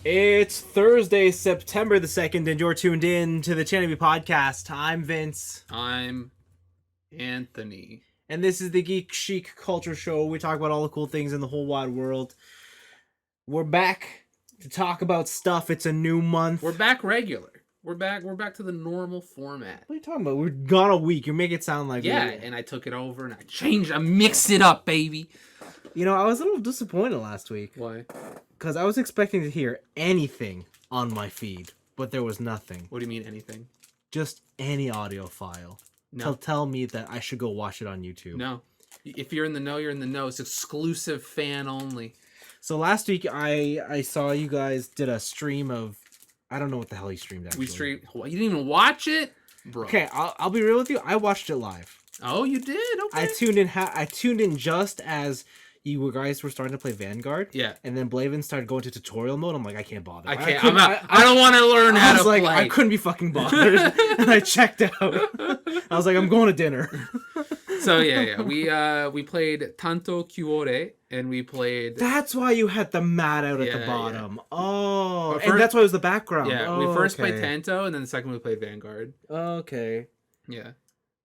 It's Thursday, September the 2nd, and you're tuned in to the TNIAB podcast. I'm Vince. I'm Anthony. And this is the Geek Chic Culture Show. We talk about all the cool things in the whole wide world. We're back to talk about stuff. It's a new month. We're back regular. We're back to the normal format. What are you talking about? We're gone a week. You make it sound like and I took it over and I mixed it up, baby. You know, I was a little disappointed last week. Why? Because I was expecting to hear anything on my feed, but there was nothing. What do you mean anything? Just any audio file. No. Tell me that I should go watch it on YouTube. No. If you're in the know, you're in the know. It's exclusive fan only. So last week I saw you guys did a stream of, I don't know what the hell you streamed actually. We streamed. You didn't even watch it, bro. Okay, I'll be real with you. I watched it live. Oh, you did? Okay. I tuned in just as you guys were starting to play Vanguard. Yeah. And then Blaven started going to tutorial mode. I'm like, I can't bother. I can't. I'm out. I don't want to learn how to play. I couldn't be fucking bothered, and I checked out. I was like, I'm going to dinner. So we played Tanto Cuore, and we played. That's why you had the mat out at the bottom. Yeah. Oh, first, and that's why it was the background. Yeah, we first played Tanto, and then the second we played Vanguard. Okay. Yeah.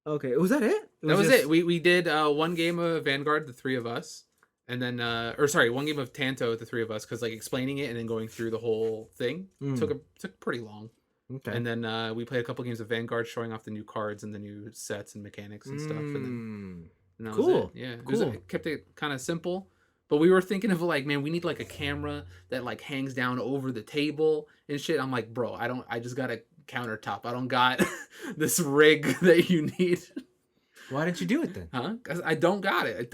Okay, was that it? That was it. We did one game of Vanguard, the three of us, and then one game of Tanto, the three of us, because like explaining it and then going through the whole thing took pretty long. Okay. And then we played a couple games of Vanguard, showing off the new cards and the new sets and mechanics and stuff. And that was it. Yeah, cool. It kept it kind of simple. But we were thinking of like, man, we need like a camera that like hangs down over the table and shit. I'm like, bro, I just got a countertop. I don't got this rig that you need. Why didn't you do it then? Huh? Because I don't got it.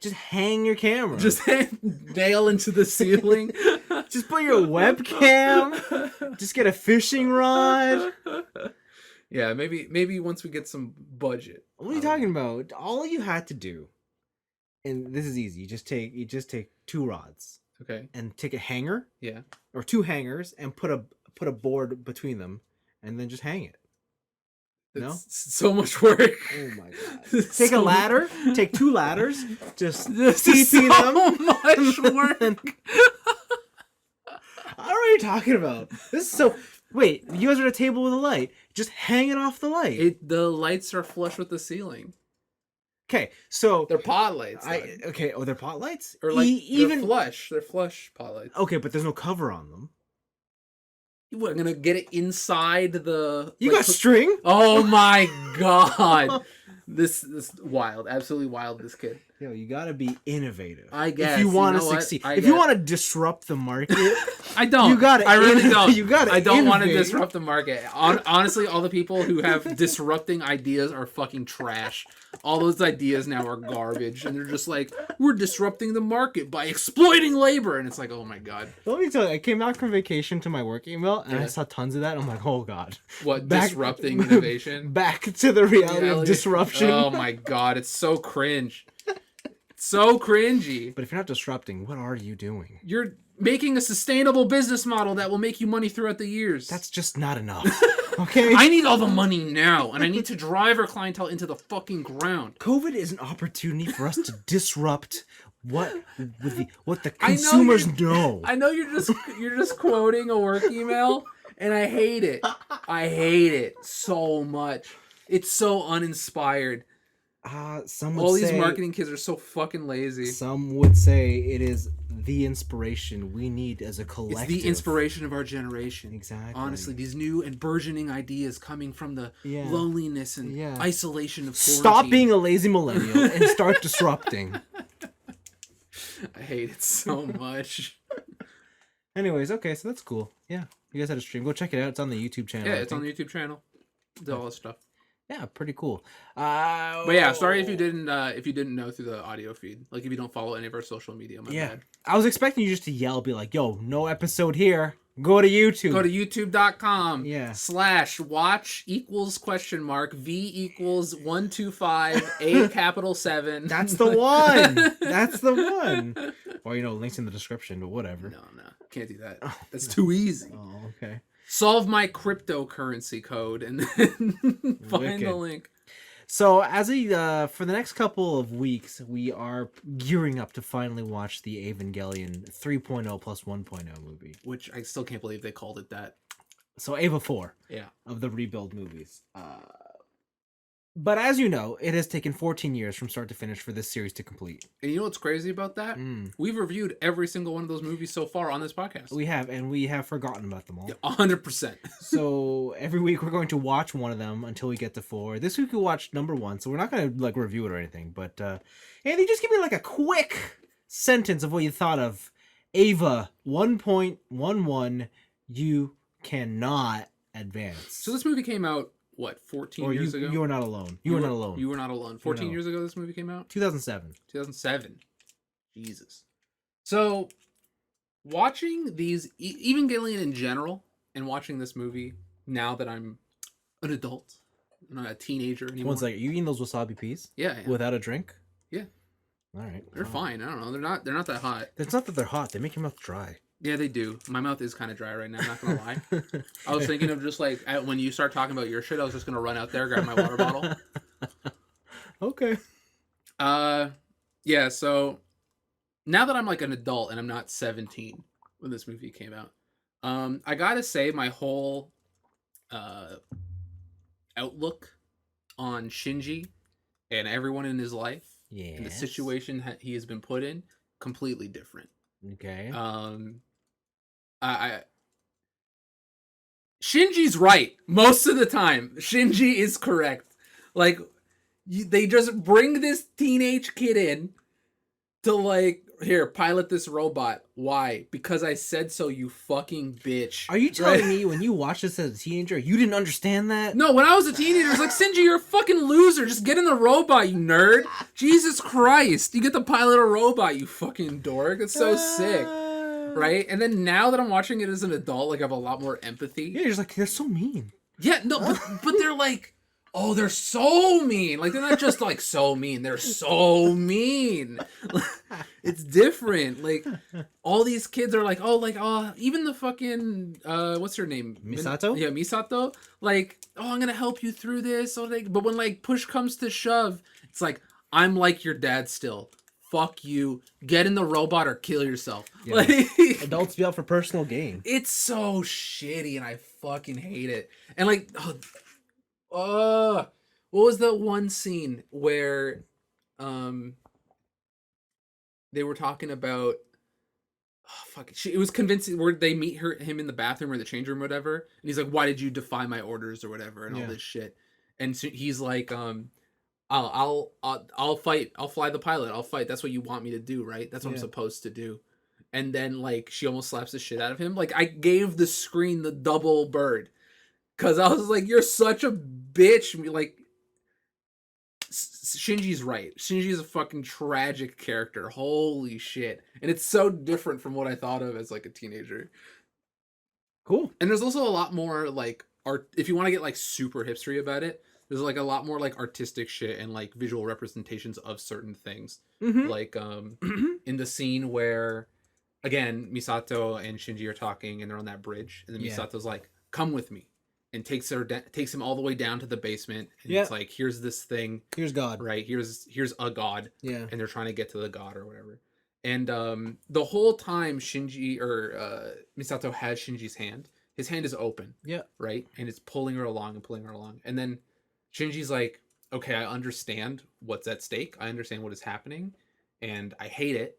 Just hang your camera. Just nail into the ceiling. Just put your webcam. Just get a fishing rod. Yeah, maybe once we get some budget. What are you talking about? All you had to do, and this is easy. You just take two rods. Okay. And take a hanger. Yeah. Or two hangers and put a board between them, and then just hang it. No? So much work. Oh my god. Take a ladder. Take two ladders. Just TP them. Much work. I don't know what you're talking about. This is so. Wait, you guys are at a table with a light. Just hang it off the light. The lights are flush with the ceiling. Okay, so they're pot lights. They're pot lights. Or like they're flush. They're flush pot lights. Okay, but there's no cover on them. We're gonna get it inside the. You got string? Oh my god! This wild, absolutely wild. This kid. Yo, you gotta be innovative. I guess if you want to succeed. If you want to disrupt the market, I don't. You got it. I really don't. You got it. I don't want to disrupt the market. Honestly, all the people who have disrupting ideas are fucking trash. All those ideas now are garbage, and they're just like, we're disrupting the market by exploiting labor, and it's like, oh my god. Let me tell you, I came back from vacation to my work email, and I saw tons of that. I'm like, oh god. What, disrupting innovation? Back to the reality of disruption. Oh my god, it's so cringe. So cringy. But if you're not disrupting, what are you doing? You're making a sustainable business model that will make you money throughout the years. That's just not enough. Okay? I need all the money now, and I need to drive our clientele into the fucking ground. COVID is an opportunity for us to disrupt what the consumers know. I know you're just quoting a work email, and I hate it. I hate it so much. It's so uninspired. All these marketing kids are so fucking lazy. Some would say it is the inspiration we need as a collective. It's the inspiration of our generation. Exactly. Honestly, these new and burgeoning ideas coming from the loneliness and isolation of quarantine. Stop being a lazy millennial and start disrupting. I hate it so much. Anyways, okay, so that's cool. Yeah, you guys had a stream. Go check it out. It's on the YouTube channel. Yeah, it's on the YouTube channel. Do all this stuff. Yeah, pretty cool. But yeah, sorry if you didn't know through the audio feed. Like if you don't follow any of our social media. My bad. I was expecting you just to yell, be like, "Yo, no episode here." Go to YouTube. Go to youtube.com. Yeah. /watch = V = 125 A capital 7. That's the one. That's the one. Or links in the description, but whatever. No, can't do that. That's too easy. Oh, okay. Solve my cryptocurrency code and then find the link. So as a for the next couple of weeks, we are gearing up to finally watch the Evangelion 3.0 plus 1.0 movie. Which I still can't believe they called it that. So Eva 4 of the rebuild movies. But as you know, it has taken 14 years from start to finish for this series to complete. And you know what's crazy about that? We've reviewed every single one of those movies so far on this podcast. We have, and we have forgotten about them all. 100%. So every week we're going to watch one of them until we get to 4. This week we watched number 1, so we're not going to like review it or anything. But Andy, just give me like a quick sentence of what you thought of Ava 1.11. You cannot advance. So this movie came out, what, 14 years ago? You were not alone. You were not alone. You were not alone. 14 years ago this movie came out? 2007. 2007. Jesus. So, watching these, Evangelion in general, and watching this movie now that I'm an adult, I'm not a teenager anymore. 1 second. You eating those wasabi peas? Yeah. Without a drink? Yeah. All right. They're fine. I don't know. They're not that hot. It's not that they're hot. They make your mouth dry. Yeah, they do. My mouth is kind of dry right now, I'm not going to lie. I was thinking of just like, when you start talking about your shit, I was just going to run out there, grab my water bottle. Okay. Yeah, so now that I'm like an adult and I'm not 17 when this movie came out, I got to say my whole outlook on Shinji and everyone in his life and the situation he has been put in, completely different. Okay. Shinji's right most of the time. Shinji is correct. Like, they just bring this teenage kid in to like, here, pilot this robot. Why? Because I said so, you fucking bitch. Are you telling me when you watched this as a teenager, you didn't understand that? No, when I was a teenager, it was like, Shinji, you're a fucking loser. Just get in the robot, you nerd. Jesus Christ. You get to pilot a robot, you fucking dork. It's so sick. Right? And then now that I'm watching it as an adult, like, I have a lot more empathy. Yeah, you're just like, they're so mean. Yeah, no, but they're like, oh, they're so mean. Like, they're not just like so mean. They're so mean. It's different. Like, all these kids are like, even the fucking, what's her name? Misato? Yeah, Misato. Like, oh, I'm going to help you through this. But when, like, push comes to shove, it's like, I'm like your dad still. Fuck you. Get in the robot or kill yourself. Yeah. Like, adults be out for personal gain. It's so shitty and I fucking hate it. And like, what was that one scene where they were talking about it was convincing where they meet him in the bathroom or the change room or whatever, and he's like, why did you defy my orders or whatever, and all this shit. And so he's like, I'll fight, I'll fly the pilot, I'll fight, that's what you want me to do, right? That's what I'm supposed to do. And then like she almost slaps the shit out of him. Like, I gave the screen the double bird. Cause I was like, you're such a bitch. Like, Shinji's right. Shinji's a fucking tragic character. Holy shit. And it's so different from what I thought of as like a teenager. Cool. And there's also a lot more like art. If you want to get like super hipstery about it, there's like a lot more like artistic shit and like visual representations of certain things. Mm-hmm. Like in the scene where, again, Misato and Shinji are talking and they're on that bridge. And then Misato's like, come with me. And takes him all the way down to the basement. And it's like, here's this thing. Here's God. Right? Here's a God. Yeah. And they're trying to get to the God or whatever. And the whole time Shinji or Misato has Shinji's hand. His hand is open. Yeah. Right? And it's pulling her along and pulling her along. And then Shinji's like, okay, I understand what's at stake. I understand what is happening. And I hate it.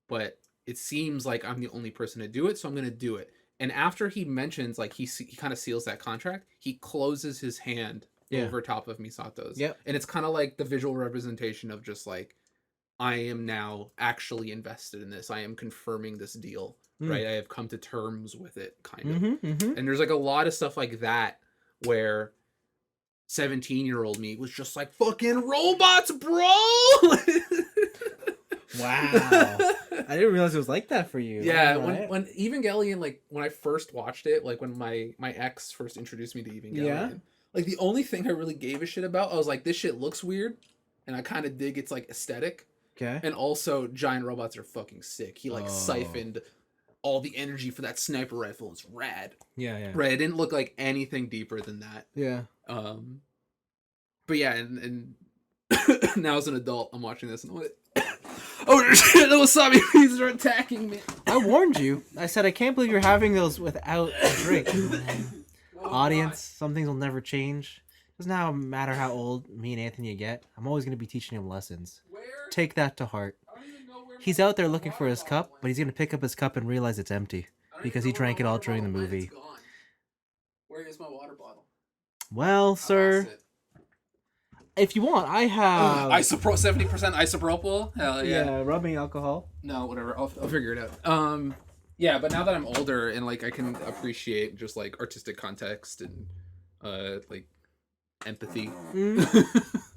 But it seems like I'm the only person to do it. So I'm going to do it. And after he mentions, like, he kind of seals that contract, he closes his hand over top of Misato's. Yep. And it's kind of like the visual representation of just, like, I am now actually invested in this. I am confirming this deal, right? I have come to terms with it, kind of. Mm-hmm. And there's, like, a lot of stuff like that where 17-year-old me was just like, fucking robots, bro! Wow. I didn't realize it was like that for you. Yeah, when Evangelion, like, when I first watched it, like, when my ex first introduced me to Evangelion, like, the only thing I really gave a shit about, I was like, this shit looks weird, and I kind of dig its, like, aesthetic. Okay. And also, giant robots are fucking sick. He, like, siphoned all the energy for that sniper rifle. It's rad. Yeah. Right, it didn't look like anything deeper than that. Yeah. but yeah, and now as an adult, I'm watching this and I'm like, oh shit, the wasabi bees are attacking me. I warned you. I said I can't believe you're having those without a drink. Oh, Audience, some things will never change. Doesn't matter how old me and Anthony get. I'm always gonna be teaching him lessons. Where? Take that to heart. I don't even know where He's out there looking for his cup, but he's gonna pick up his cup and realize it's empty because he drank it all during the movie. Where is my water bottle? Well, sir, if you want, I have 70% isopropyl. Hell yeah, rubbing alcohol. No, whatever. I'll figure it out. Yeah, but now that I'm older and like I can appreciate just like artistic context and like empathy.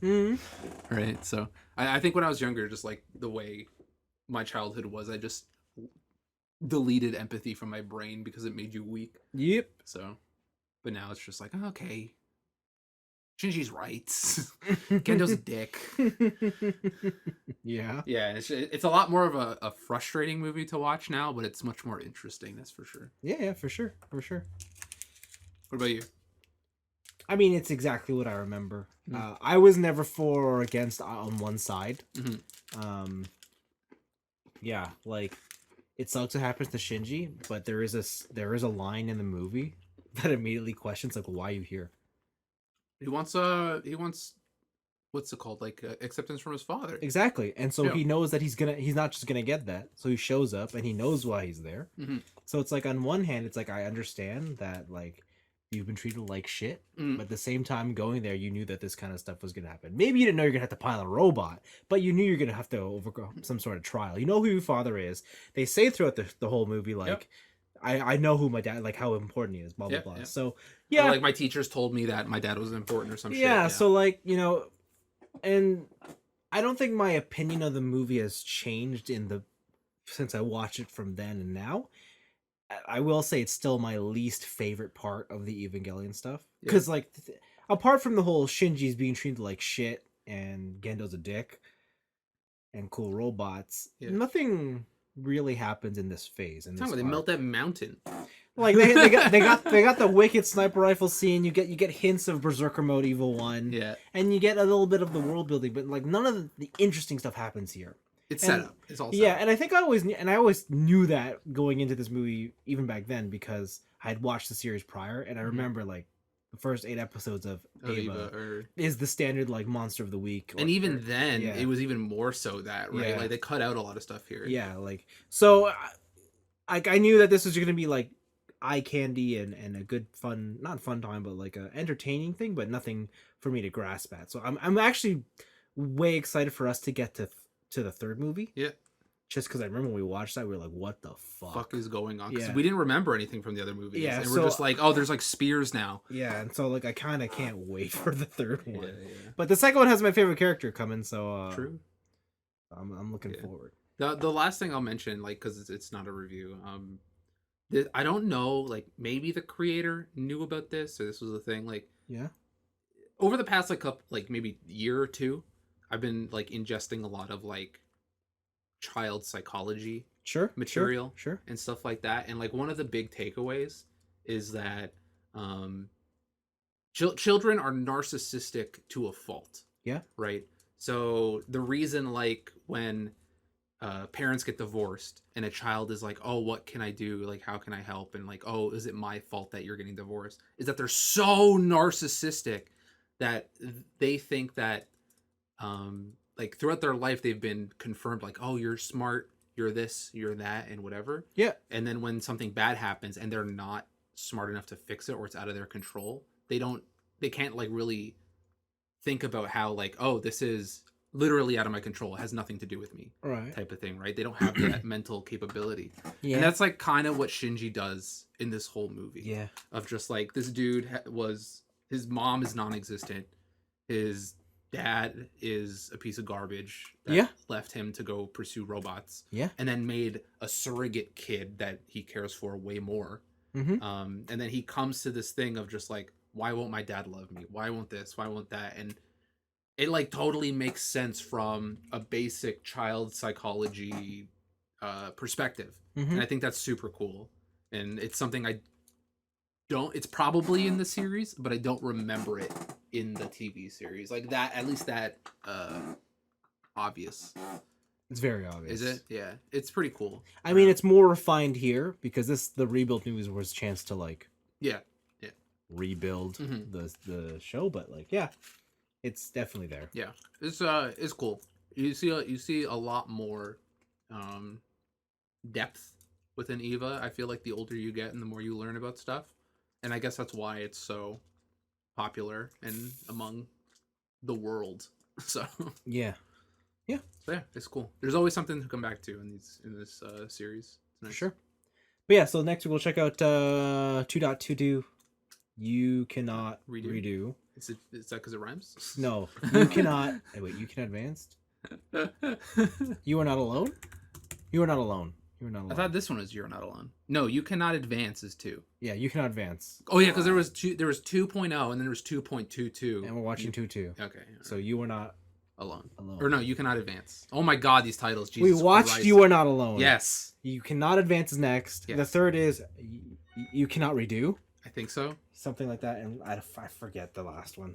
Right. So I think when I was younger, just like the way my childhood was, I just deleted empathy from my brain because it made you weak. Yep. So, but now it's just like, oh, okay, Shinji's right. Gendo's a dick. Yeah. Yeah, it's a lot more of a frustrating movie to watch now, but it's much more interesting, that's for sure. Yeah, for sure. For sure. What about you? I mean, it's exactly what I remember. I was never for or against on one side. Mm-hmm. Yeah, like, it sucks it happens to Shinji, but there is a line in the movie that immediately questions, like, why are you here? He wants what's it called, like acceptance from his father. Exactly, and so Yeah. he knows that he's not just gonna get that. So he shows up and he knows why he's there. Mm-hmm. So it's like, on one hand, it's like, I understand that, like, you've been treated like shit, but at the same time, going there, you knew that this kind of stuff was gonna happen. Maybe you didn't know you're gonna have to pilot a robot, but you knew you're gonna have to overcome some sort of trial. You know who your father is. They say throughout the whole movie, like, Yep. I know who my dad, like, how important he is, blah blah Yep, blah. yep. So yeah, Or like my teachers told me that my dad was important or some shit. yeah. So, like, you know, and I don't think my opinion of the movie has changed since I watched it from then and now. I will say it's still my least favorite part of the Evangelion stuff, because like, apart from the whole Shinji's being treated like shit and Gendo's a dick and cool robots, nothing really happens in this phase. In this they melt that mountain. Like, they got the wicked sniper rifle scene. You get hints of Berserker Mode Evo 1. Yeah. And you get a little bit of the world building, but like, none of the interesting stuff happens here. It's set up. It's all set yeah, up. and I think I always knew that going into this movie, even back then, because I had watched the series prior, and I remember like the first 8 episodes of Eva is the standard like monster of the week. And even then, it was even more so that, right? Yeah. Like, they cut out a lot of stuff here. Yeah, like, so I knew that this was going to be like eye candy and a good not fun time, but like a entertaining thing, but nothing for me to grasp at. So I'm actually way excited for us to get to the third movie. Yeah. Just because I remember when we watched that, we were like, what the fuck is going on? Because Yeah. we didn't remember anything from the other movies. Yeah, And so- we're just like, oh, there's like spears now. Yeah, and so like, I kind of can't wait for the third one. Yeah. But the second one has my favorite character coming, so True. I'm looking forward. The last thing I'll mention, like, because it's not a review, I don't know, like, maybe the creator knew about this, or this was a thing, like, Yeah. over the past, like maybe year or two, I've been, like, ingesting a lot of, like, child psychology Sure. material Sure. and stuff like that. And, like, one of the big takeaways is that children are narcissistic to a fault. Yeah. Right? So the reason, like, when parents get divorced and a child is like, oh, what can I do? Like, how can I help? And like, oh, is it my fault that you're getting divorced? Is that they're so narcissistic that they think that, like, throughout their life, they've been confirmed, like, oh, you're smart, you're this, you're that, and whatever. Yeah. And then when something bad happens and they're not smart enough to fix it, or it's out of their control, they can't, like, really think about how, like, oh, this is literally out of my control, it has nothing to do with me, Right. type of thing, right? They don't have that mental capability. Yeah. And that's, like, kind of what Shinji does in this whole movie. Yeah. Of just, like, this dude his mom is non-existent, his dad is a piece of garbage that left him to go pursue robots, and then made a surrogate kid that he cares for way more. Mm-hmm. And then he comes to this thing of just like, why won't my dad love me? Why won't this? Why won't that? And it, like, totally makes sense from a basic child psychology perspective. Mm-hmm. And I think that's super cool. And it's something it's probably in the series, but I don't remember it in the TV series. Like that, at least that obvious. It's very obvious. Is it? Yeah, it's pretty cool. I mean, it's more refined here because the rebuild news was a chance to like rebuild the show, but like it's definitely there. Yeah, it's cool. You see a lot more depth within Eva. I feel like the older you get and the more you learn about stuff, and I guess that's why it's so popular and among the world. So yeah. So yeah, it's cool. There's always something to come back to in this series. Nice. Sure. But yeah, so next week we'll check out 2.22. You cannot redo. Is that because it rhymes? No, you cannot. Wait, you can advance. You are not alone. You are not alone. You are not alone. I thought this one was You're Not Alone. No, You Cannot Advance is 2. Yeah, you cannot advance. Oh yeah, because there was 2.0 and then there was 2.22. And we're watching 2.2. Okay. Right. So You Are Not alone. Or no, You Cannot Advance. Oh my God, these titles. Jesus we watched Christ. You Are Not Alone. Yes. You Cannot Advance is next. Yes. The third is You Cannot Redo. I think so. Something like that, and I forget the last one.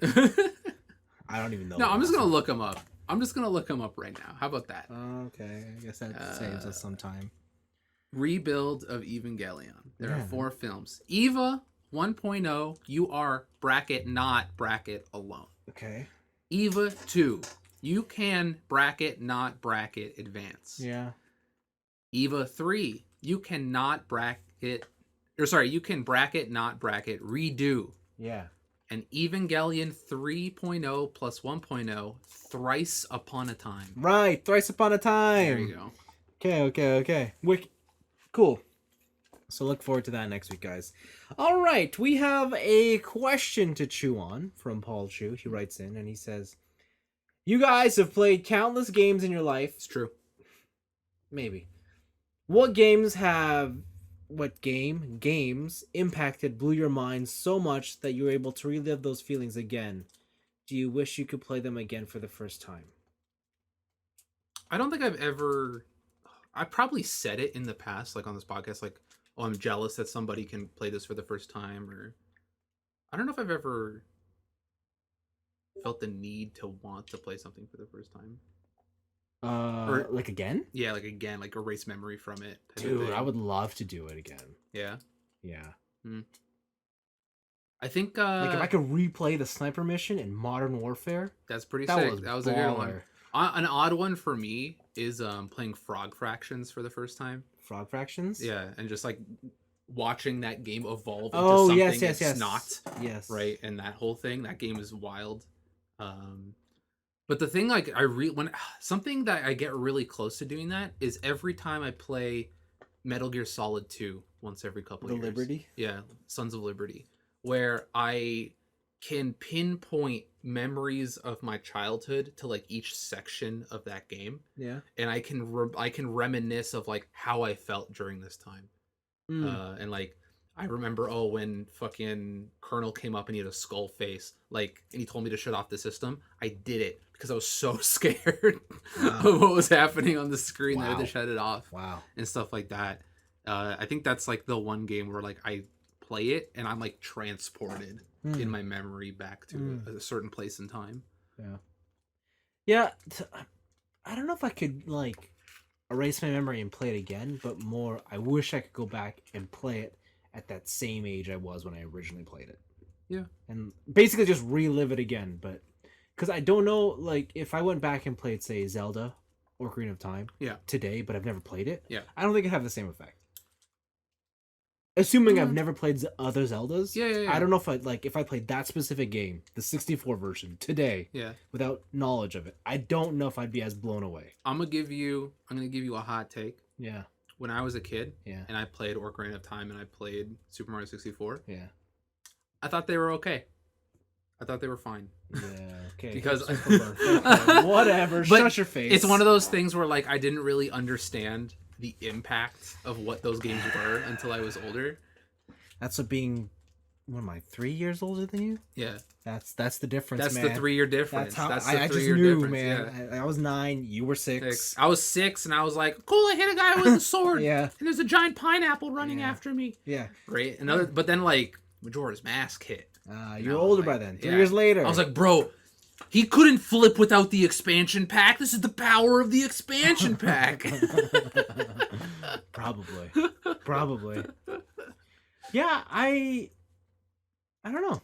I don't even know. No, I'm just gonna look them up. I'm just gonna look them up right now. How about that? Okay, I guess that saves us some time. Rebuild of Evangelion. There are 4 films. Eva 1.0. You are not alone. Okay. Eva 2. You can not advance. Yeah. Eva 3. You cannot you can not redo. Yeah. And Evangelion 3.0 plus 1.0, Thrice Upon a Time. Right, Thrice Upon a Time. There you go. Okay. Cool. So look forward to that next week, guys. All right, we have a question to chew on from Paul Chu. He writes in and he says, "You guys have played countless games in your life." It's true. Maybe. What games impacted, blew your mind so much that you were able to relive those feelings again? Do you wish you could play them again for the first time? I don't think I probably said it in the past, like on this podcast, like, oh, I'm jealous that somebody can play this for the first time, or I don't know if I've ever felt the need to want to play something for the first time. Or like again? Yeah, like again, like erase memory from it. Dude, I would love to do it again. Yeah. Yeah. I think like if I could replay the sniper mission in Modern Warfare. That's pretty sick. That was a good one. An odd one for me is playing Frog Fractions for the first time. Frog Fractions? Yeah, and just like watching that game evolve into something it's not. Yes. Right, and that whole thing, that game is wild. But the thing, like, something that I get really close to doing that is every time I play Metal Gear Solid 2 once every couple of years. The Liberty? Yeah, Sons of Liberty, where I can pinpoint memories of my childhood to like each section of that game. Yeah. And I can reminisce of like how I felt during this time. And like I remember, when fucking Colonel came up and he had a skull face, like, and he told me to shut off the system. I did it because I was so scared of what was happening on the screen that I had to shut it off. Wow. And stuff like that. I think that's like the one game where like I play it and I'm like transported in my memory back to a certain place in time. Yeah. I don't know if I could like erase my memory and play it again, but more, I wish I could go back and play it at that same age I was when I originally played it. Yeah. And basically just relive it again, but because I don't know, like, if I went back and played, say, Zelda or Ocarina of Time today, but I've never played it, I don't think it'd have the same effect. Assuming I've never played other Zeldas, I don't know if I played that specific game, the 64 version, today, without knowledge of it, I don't know if I'd be as blown away. I'm gonna give you a hot take. Yeah. When I was a kid, and I played Ocarina of Time and I played Super Mario 64, I thought they were okay. I thought they were fine. Yeah, okay. Because whatever, shut your face. It's one of those things where like I didn't really understand the impact of what those games were until I was older. That's being, what am I, 3 years older than you? Yeah. That's the difference, That's man. the 3-year difference. That's I just knew, man. I was 9, you were 6. I was 6 and I was like, cool, I hit a guy with a sword. And there's a giant pineapple running after me. Yeah. Great. But then like Majora's Mask hit. You're older by then. 3 years later. I was like, bro, he couldn't flip without the expansion pack. This is the power of the expansion pack. Probably. Yeah, I don't know.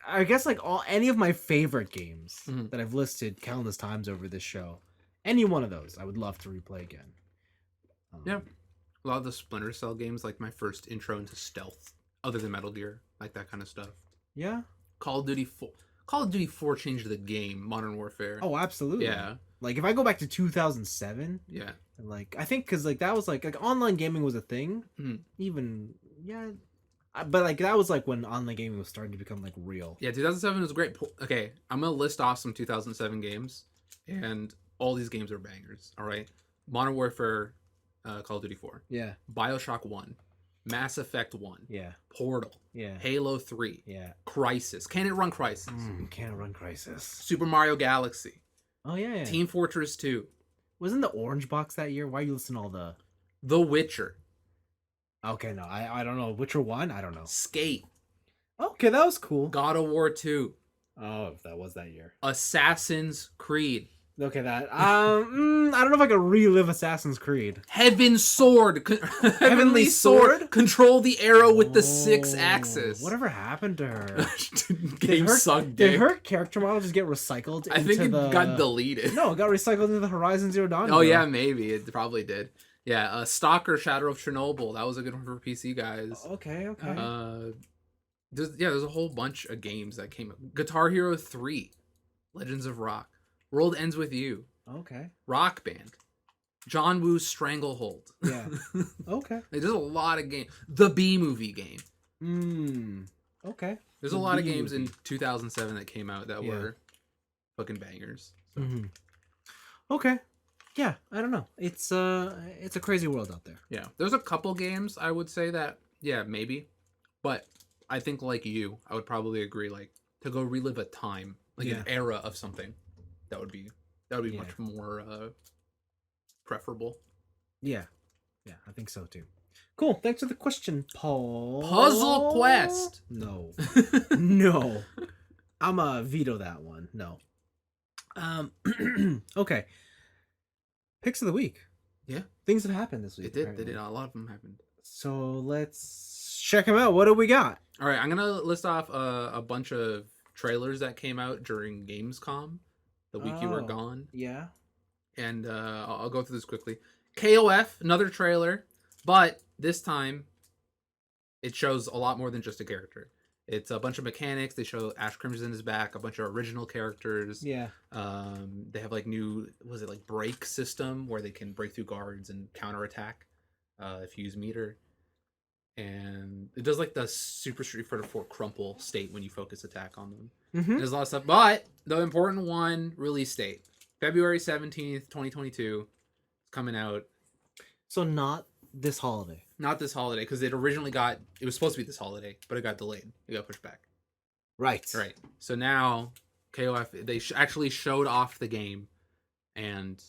I guess like any of my favorite games that I've listed countless times over this show, any one of those I would love to replay again. Yeah. A lot of the Splinter Cell games, like my first intro into stealth, other than Metal Gear, like that kind of stuff. Yeah. Call of Duty 4 changed the game, Modern Warfare. Oh, absolutely. Yeah. Like if I go back to 2007, yeah. Like I think because like that was like online gaming was a thing. Even but like that was like when online gaming was starting to become like real. Yeah, 2007 was great. Okay, I'm gonna list off some 2007 games, and all these games are bangers. All right, Modern Warfare, Call of Duty 4. Yeah. BioShock 1, Mass Effect 1. Yeah. Portal. Yeah. Halo 3. Yeah. Crisis. Can it run Crisis? Can it run Crisis? Super Mario Galaxy. Oh yeah. Team Fortress 2. Wasn't the orange box that year? Why are you listening to all the... The Witcher. Okay, no, I don't know. Witcher 1? I don't know. Skate. Okay, that was cool. God of War 2. Oh, if that was that year. Assassin's Creed. Okay, that. I don't know if I could relive Assassin's Creed. Heavenly Sword. Heavenly Sword. Control the arrow with the 6 axis. Whatever happened to her? Game sucked. Did her character model just get recycled? I think it got deleted. No, it got recycled into the Horizon Zero Dawn. Oh yeah, maybe it probably did. Yeah, Stalker: Shadow of Chernobyl. That was a good one for PC guys. Okay. There's a whole bunch of games that came up. Guitar Hero 3, Legends of Rock, World Ends With You. Okay. Rock Band, John Woo's Stranglehold. Yeah. Okay. There's a lot of games. The B Movie game. Okay. There's a lot of games in 2007 that came out that were fucking bangers. So. Okay. Yeah, I don't know. It's a crazy world out there. Yeah, there's a couple games I would say that maybe, but I think like you, I would probably agree like to go relive a time, like an era of something, that would be much more preferable. Yeah, I think so too. Cool. Thanks for the question, Paul. Puzzle Quest. No, no. I'm veto that one. No. Okay. Picks of the week. Yeah. Things that happened this week. They did. A lot of them happened. So let's check them out. What do we got? All right. I'm going to list off a bunch of trailers that came out during Gamescom the week you were gone. Yeah. And I'll go through this quickly. KOF, another trailer, but this time it shows a lot more than just a character. It's a bunch of mechanics. They show Ash Crimson is back, a bunch of original characters. Yeah. They have like new, was it like break system where they can break through guards and counterattack if you use meter. And it does like the Super Street Fighter 4 crumple state when you focus attack on them. There's a lot of stuff, but the important one, release date, February 17th, 2022, coming out. So not this holiday. Not this holiday, because it was supposed to be this holiday, but it got delayed. It got pushed back. Right. So now, KOF, they actually showed off the game, and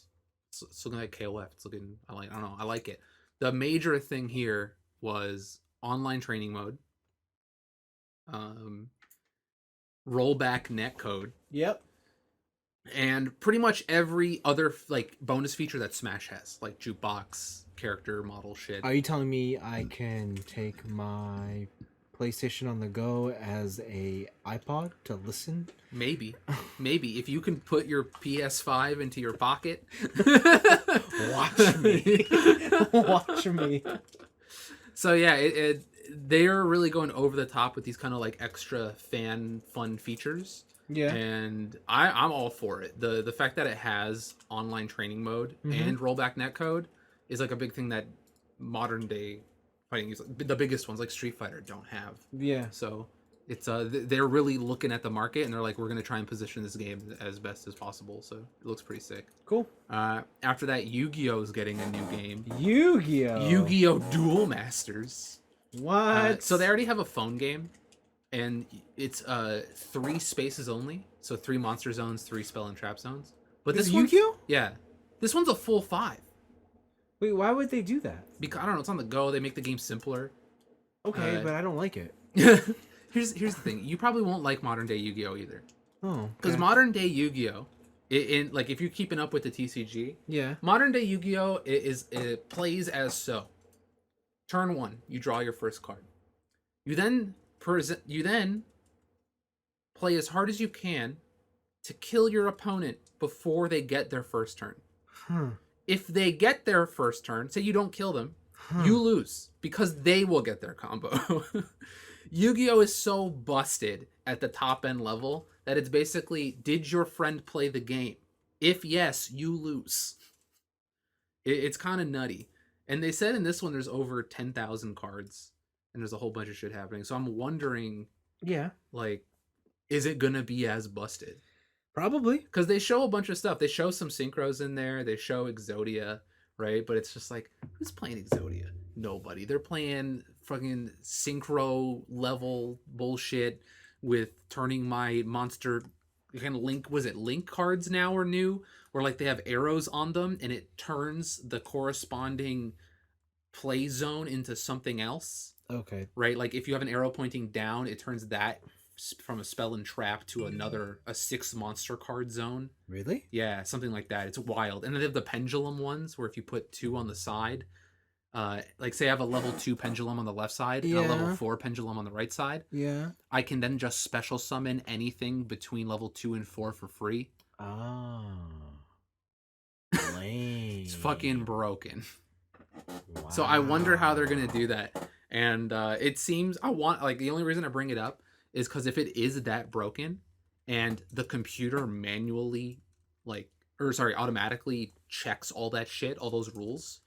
it's looking like KOF. It's looking, I don't know, I like it. The major thing here was online training mode, rollback netcode. Yep. And pretty much every other like bonus feature that Smash has, like jukebox, character model shit. Are you telling me I can take my PlayStation on the go as a iPod to listen? Maybe if you can put your PS5 into your pocket. Watch me. So yeah, they're really going over the top with these kind of like extra fun features. Yeah. And I'm all for it. The fact that it has online training mode and rollback netcode is like a big thing that modern day fighting is the biggest ones like Street Fighter don't have. Yeah. So it's they're really looking at the market and they're like, we're gonna try and position this game as best as possible. So it looks pretty sick. Cool. After that, Yu-Gi-Oh is getting a new game. Yu-Gi-Oh. Yu-Gi-Oh Duel Masters. What? So they already have a phone game. And it's 3 spaces only, so 3 monster zones, 3 spell and trap zones. But this Yu-Gi-Oh? Yeah, this one's a full 5. Wait, why would they do that? Because I don't know, it's on the go. They make the game simpler. Okay, but I don't like it. Here's the thing. You probably won't like modern day Yu-Gi-Oh either. Oh, Because okay. modern day Yu-Gi-Oh, in like if you're keeping up with the TCG, Yeah. modern day Yu-Gi-Oh it plays as so. Turn 1, you draw your first card. You then play as hard as you can to kill your opponent before they get their first turn. Huh. If they get their first turn, say you don't kill them, Huh. you lose because they will get their combo. Yu-Gi-Oh is so busted at the top end level that it's basically, did your friend play the game? If yes, you lose. It's kind of nutty. And they said in this one there's over 10,000 cards and there's a whole bunch of shit happening. So I'm wondering, Yeah. like, is it gonna be as busted? Probably. Because they show a bunch of stuff. They show some synchros in there. They show Exodia, right? But it's just like, who's playing Exodia? Nobody. They're playing fucking synchro level bullshit with turning my monster kind of link. Was it link cards now or new? Where like they have arrows on them and it turns the corresponding play zone into something else. Okay. Right? Like if you have an arrow pointing down, it turns that from a spell and trap to a 6 monster card zone. Really? Yeah, something like that. It's wild. And then they have the pendulum ones where if you put 2 on the side, like say I have a level 2 pendulum on the left side and a level 4 pendulum on the right side. Yeah. I can then just special summon anything between level 2 and 4 for free. Oh. Lame. It's fucking broken. Wow. So I wonder how they're gonna do that. And it seems the only reason I bring it up is because if it is that broken and the computer manually automatically checks all that shit, all those rules,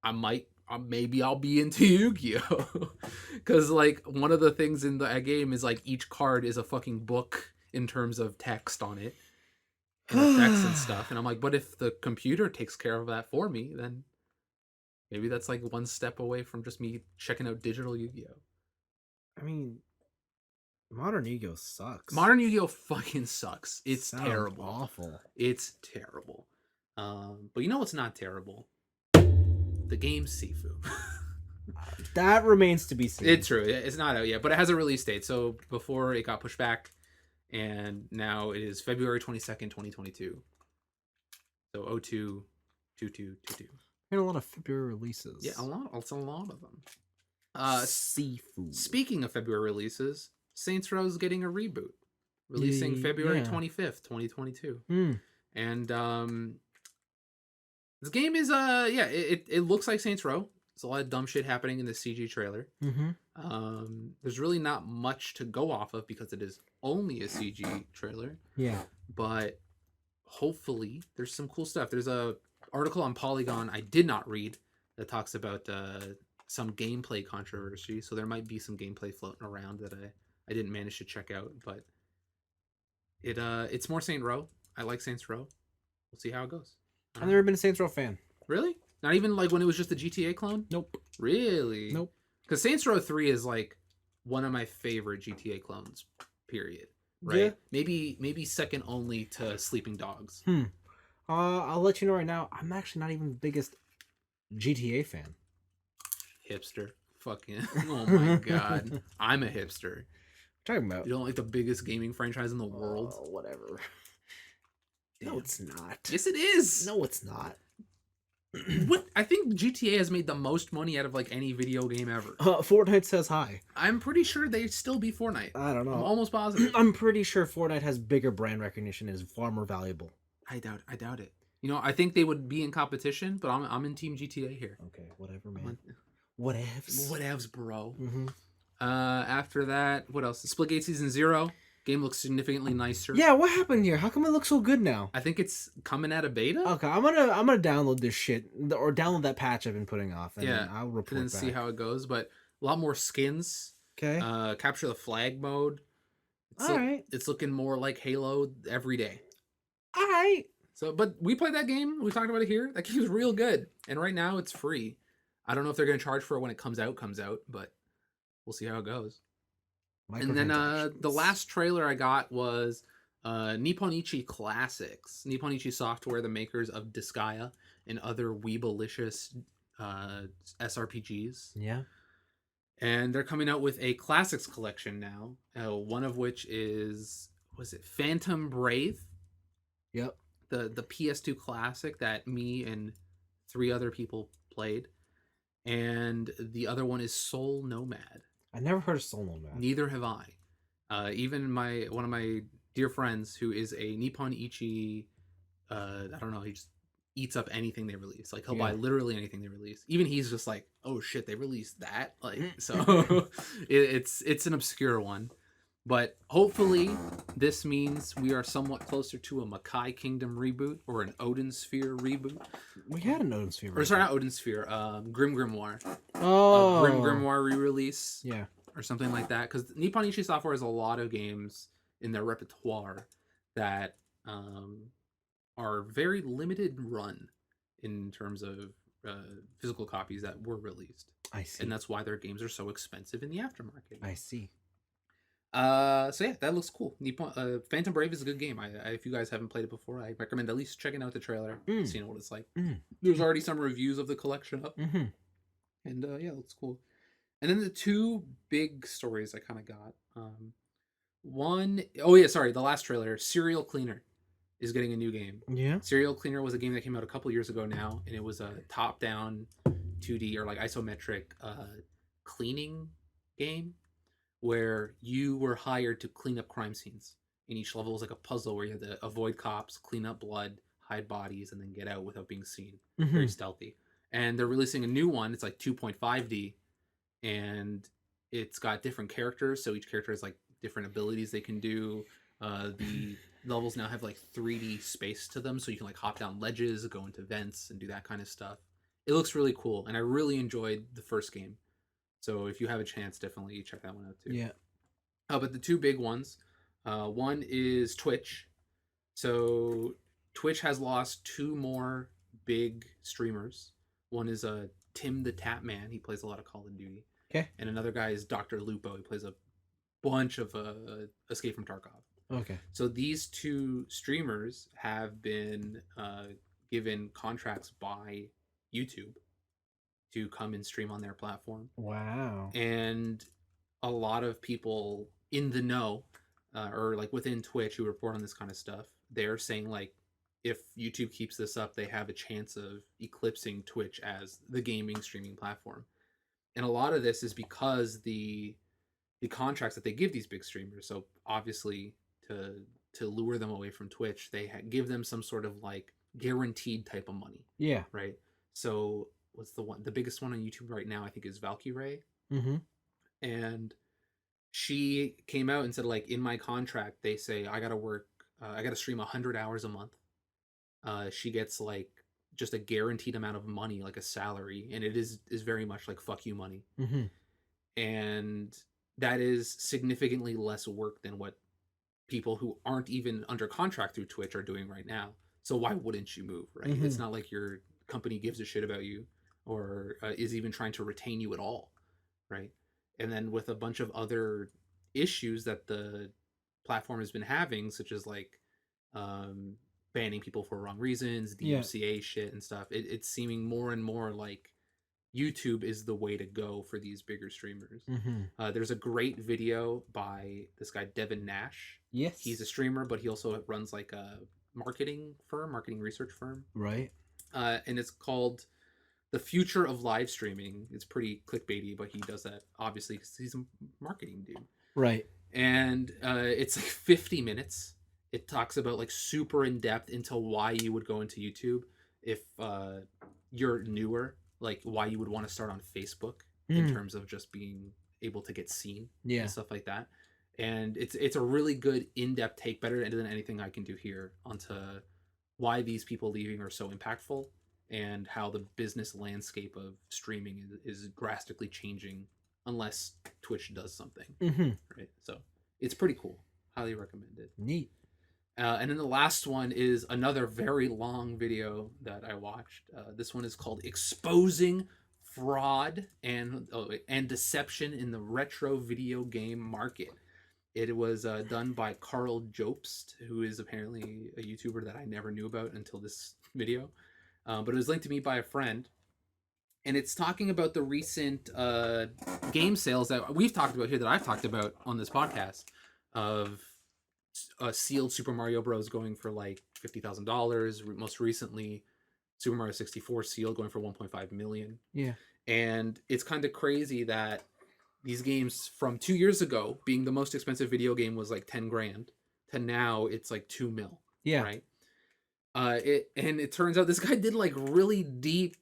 maybe I'll be into Yu-Gi-Oh. Because like one of the things in the game is like each card is a fucking book in terms of text on it and effects and stuff. And I'm like, but if the computer takes care of that for me, then maybe that's like one step away from just me checking out digital Yu-Gi-Oh. I mean, modern Yu-Gi-Oh sucks. Modern Yu-Gi-Oh fucking sucks. It's Sounds terrible. Awful. It's terrible. But you know what's not terrible? The game Sifu. That remains to be seen. It's true. It's not out yet, but it has a release date. So before it got pushed back, and now it is February 22nd, 2022. So 02/22/22. Had a lot of February releases. Yeah, a lot. It's a lot of them. Seafood. Speaking of February releases, Saints Row is getting a reboot, releasing February 25th, 2022. And this game is it looks like Saints Row. There's a lot of dumb shit happening in the CG trailer. There's really not much to go off of because it is only a CG trailer. Yeah. But hopefully there's some cool stuff. There's a article on Polygon I did not read that talks about some gameplay controversy. So there might be some gameplay floating around that I didn't manage to check out. But it's more Saint Row. I like Saints Row. We'll see how it goes. I've never been a Saints Row fan. Really? Not even like when it was just a GTA clone? Nope. Really? Nope. Because Saints Row 3 is like one of my favorite GTA clones, period. Right? Yeah. Maybe second only to Sleeping Dogs. I'll let you know right now, I'm actually not even the biggest GTA fan. Hipster. Fucking. Oh my god. I'm a hipster. What are you talking about? You don't like the biggest gaming franchise in the world? Whatever. Damn. No, it's not. Yes, it is. No, it's not. What? I think GTA has made the most money out of like any video game ever. Fortnite says hi. I'm pretty sure they still beat Fortnite. I don't know. I'm almost positive. I'm pretty sure Fortnite has bigger brand recognition and is far more valuable. I doubt it. You know, I think they would be in competition, but I'm in Team GTA here. Okay, whatever, man. Whatevs, bro. After that, what else? Splitgate Season 0. Game looks significantly nicer. Yeah, what happened here? How come it looks so good now? I think it's coming out of beta. Okay, I'm gonna download this shit or download that patch I've been putting off, and then I'll report and then see how it goes. But a lot more skins. Okay. Capture the flag mode. It's looking more like Halo every day. All right. So, but we played that game. We talked about it here. That game's real good, and right now it's free. I don't know if they're gonna charge for it when it comes out, but we'll see how it goes. And then the last trailer I got was Nipponichi Classics. Nipponichi Software, the makers of Disgaea and other Weebalicious SRPGs. Yeah. And they're coming out with a classics collection now. One of which is, was it Phantom Brave? Yep. The PS2 classic that me and three other people played, and the other one is Soul Nomad. I never heard of Soul Nomad. Neither have I. Even one of my dear friends who is a Nippon Ichi, I don't know, he just eats up anything they release. Like he'll buy literally anything they release. Even he's just like, oh shit, they released that. Like so, it's an obscure one. But hopefully, this means we are somewhat closer to a Makai Kingdom reboot or an Odin Sphere reboot. We had an Odin Sphere. Or sorry, not Odin Sphere. Grim Grimoire. Oh, Grim Grimoire re-release. Yeah. Or something like that. Because Nippon Ichi Software has a lot of games in their repertoire that are very limited run in terms of physical copies that were released. I see. And that's why their games are so expensive in the aftermarket. I see. So yeah, that looks cool. Phantom Brave is a good game. If you guys haven't played it before, I recommend at least checking out the trailer, seeing what it's like. There's already some reviews of the collection up, and yeah, it looks cool. And then the two big stories I kind of got. One, oh yeah, sorry, the last trailer, Serial Cleaner, is getting a new game. Yeah. Serial Cleaner was a game that came out a couple years ago now, and it was a top-down 2D or like isometric cleaning game, where you were hired to clean up crime scenes. And each level was like a puzzle where you had to avoid cops, clean up blood, hide bodies, and then get out without being seen. Very stealthy. And they're releasing a new one. It's like 2.5D, and it's got different characters. So each character has like different abilities they can do. The levels now have like 3D space to them, so you can like hop down ledges, go into vents, and do that kind of stuff. It looks really cool, and I really enjoyed the first game. So if you have a chance, definitely check that one out too. Yeah. But the two big ones, one is Twitch. So Twitch has lost two more big streamers. One is Tim the Tap Man. He plays a lot of Call of Duty. Okay. And another guy is Dr. Lupo. He plays a bunch of Escape from Tarkov. Okay. So these two streamers have been given contracts by YouTube to come and stream on their platform. Wow. And a lot of people in the know, or like within Twitch who report on this kind of stuff, they're saying like, if YouTube keeps this up, they have a chance of eclipsing Twitch as the gaming streaming platform. And a lot of this is because the contracts that they give these big streamers. So obviously to lure them away from Twitch, they give them some sort of like guaranteed type of money. Yeah. Right. So what's the biggest one on YouTube right now, I think, is Valkyrie. And she came out and said, like, in my contract they say I gotta stream 100 hours a month. She gets like just a guaranteed amount of money, like a salary, and it is very much like fuck you money. And that is significantly less work than what people who aren't even under contract through Twitch are doing right now. So why wouldn't you move, right? It's not like your company gives a shit about you or is even trying to retain you at all, right? And then with a bunch of other issues that the platform has been having, such as like banning people for wrong reasons, the UCA shit and stuff, it's seeming more and more like YouTube is the way to go for these bigger streamers. There's a great video by this guy Devin Nash. Yes, he's a streamer, but he also runs like a marketing research firm, right? And it's called The Future of Live Streaming. It's pretty clickbaity, but he does that obviously because he's a marketing dude, right? And it's like 50 minutes. It talks about like super in depth into why you would go into YouTube if you're newer, like why you would want to start on Facebook in terms of just being able to get seen and stuff like that. And it's a really good in-depth take, better than anything I can do here, onto why these people leaving are so impactful and how the business landscape of streaming is drastically changing unless Twitch does something. Right? So it's pretty cool. Highly recommended. Neat. And then the last one is another very long video that I watched. This one is called Exposing Fraud and Deception in the Retro Video Game Market. It was done by Carl Jobst, who is apparently a YouTuber that I never knew about until this video. But it was linked to me by a friend. and it's talking about the recent game sales that we've talked about here, that I've talked about on this podcast, of sealed Super Mario Bros. Going for like $50,000. Most recently, Super Mario 64 sealed going for 1.5 million. Yeah. And it's kind of crazy that these games from 2 years ago, being the most expensive video game was like 10 grand, to now it's like 2 mil. Yeah. Right. It turns out this guy did like really deep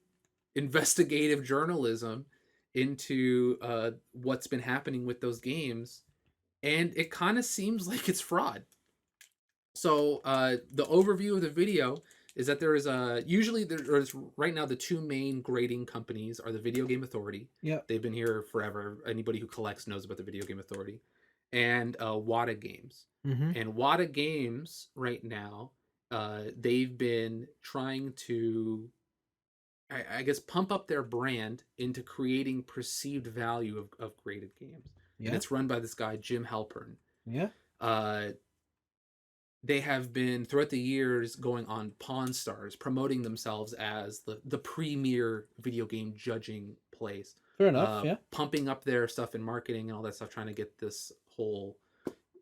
investigative journalism into what's been happening with those games, and it kind of seems like it's fraud. So the overview of the video is that there is usually there's right now the two main grading companies are the Video Game Authority. Yeah. They've been here forever. Anybody who collects knows about the Video Game Authority, and Wata Games. Mm-hmm. And Wata Games right now, they've been trying to, I guess, pump up their brand into creating perceived value of graded games. Yeah. And it's run by this guy Jim Halpern. Yeah. They have been throughout the years going on Pawn Stars, promoting themselves as the premier video game judging place. Fair enough. Yeah. Pumping up their stuff in marketing and all that stuff, trying to get this whole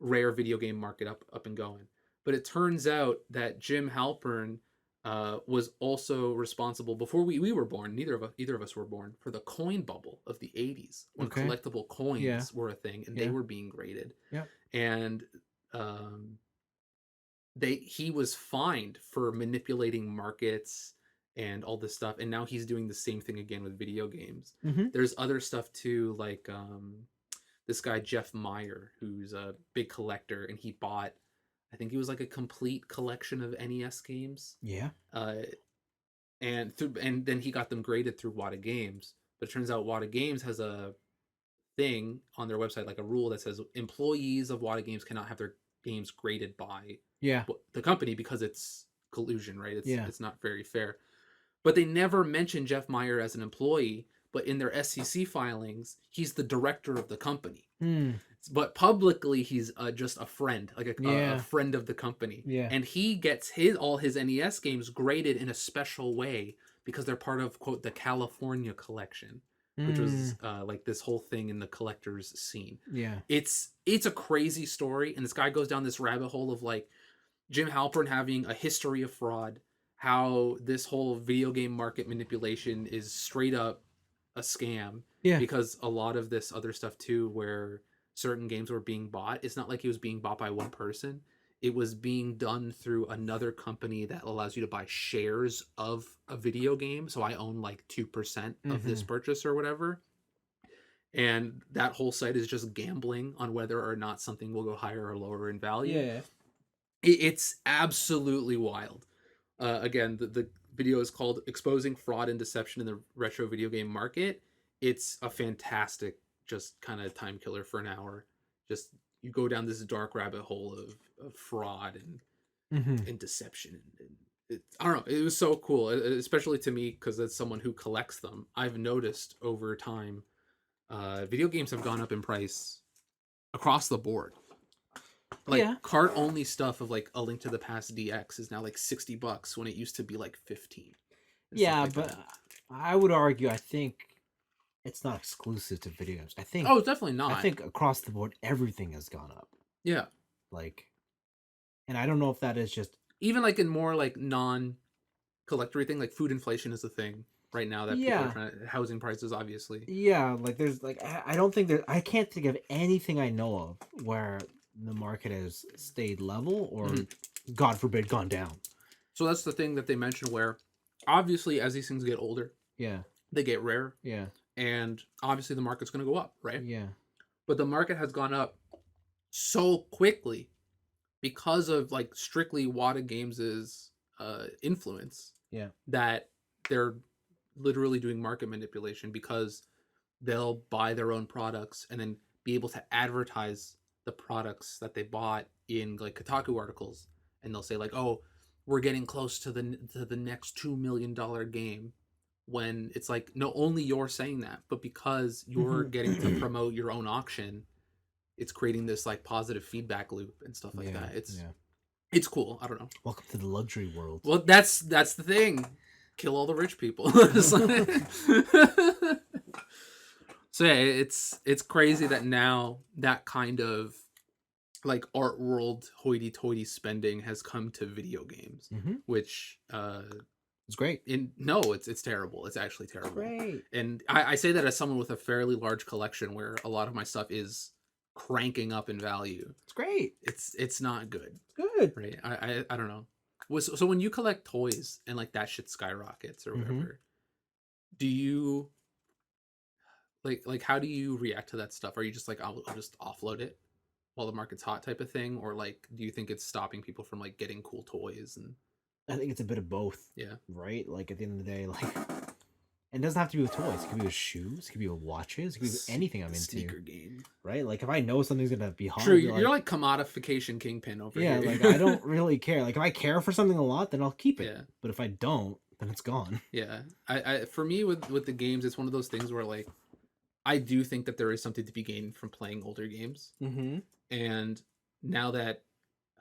rare video game market up and going. But it turns out that Jim Halpern was also responsible, before we were born. Either of us were born, for the coin bubble of the 80s, when collectible coins were a thing, and they were being graded. Yeah. And he was fined for manipulating markets and all this stuff, and now he's doing the same thing again with video games. Mm-hmm. There's other stuff too, like this guy Jeff Meyer, who's a big collector, and he bought, I think he was like a complete collection of NES games. Yeah. And then he got them graded through Wata Games. But it turns out Wata Games has a thing on their website, like a rule that says employees of Wata Games cannot have their games graded by the company, because it's collusion, right? It's not very fair. But they never mention Jeff Meyer as an employee, but in their SEC filings, he's the director of the company. But publicly, he's just a friend, like a friend of the company. Yeah. And he gets all his NES games graded in a special way because they're part of, quote, the California collection, which was like this whole thing in the collector's scene. Yeah. It's a crazy story. And this guy goes down this rabbit hole of like Jim Halpern having a history of fraud, how this whole video game market manipulation is straight up a scam. Yeah. Because a lot of this other stuff too, where certain games were being bought, it's not like it was being bought by one person. It was being done through another company that allows you to buy shares of a video game. So I own like 2% of this purchase or whatever. And that whole site is just gambling on whether or not something will go higher or lower in value. Yeah. It's absolutely wild. Again, the video is called Exposing Fraud and Deception in the Retro Video Game Market. It's a fantastic, just kind of time killer for an hour. Just you go down this dark rabbit hole of fraud and deception. And I don't know. It was so cool, especially to me, because as someone who collects them, I've noticed over time, video games have gone up in price across the board. Like cart only stuff of like A Link to the Past DX is now like $60 when it used to be like 15. Yeah, like but I would argue, I think it's not exclusive to video games. I think it's definitely not. I think across the board everything has gone up. Yeah. Like, and I don't know if that is just even like in more like non-collectory thing, like food inflation is a thing right now that people are trying to, housing prices obviously. Yeah, like there's like I don't think I can't think of anything I know of where the market has stayed level or God forbid gone down. So that's the thing that they mentioned, where obviously as these things get older, they get rare. Yeah. And obviously the market's going to go up, right? Yeah. But the market has gone up so quickly because of like strictly Wata Games' influence. Yeah. That they're literally doing market manipulation, because they'll buy their own products and then be able to advertise the products that they bought in like Kotaku articles, and they'll say like, "Oh, we're getting close to the next $2 million game," when it's like, no, only you're saying that, but because you're getting to promote your own auction, it's creating this like positive feedback loop and stuff like that. It's cool. I don't know. Welcome to the luxury world. Well, that's the thing. kill all the rich people. So yeah, it's crazy that now that kind of like art world hoity-toity spending has come to video games, which it's great. It's terrible. It's actually terrible. Great. And I say that as someone with a fairly large collection where a lot of my stuff is cranking up in value. It's great. It's not good. Good. Right. I don't know. So when you collect toys and like that shit skyrockets or whatever, do you like how do you react to that stuff? Are you just like I'll just offload it while the market's hot type of thing, or like do you think it's stopping people from like getting cool toys? And I think it's a bit of both. Yeah. Right? Like at the end of the day, like it doesn't have to be with toys. It could be with shoes. It could be with watches. It could be with anything I'm into. Sneaker game. Right? Like if I know something's gonna be hot. True, you're like commodification kingpin over here. Yeah, like I don't really care. Like if I care for something a lot, then I'll keep it. Yeah. But if I don't, then it's gone. Yeah. I for me with the games, it's one of those things where like I do think that there is something to be gained from playing older games. And now that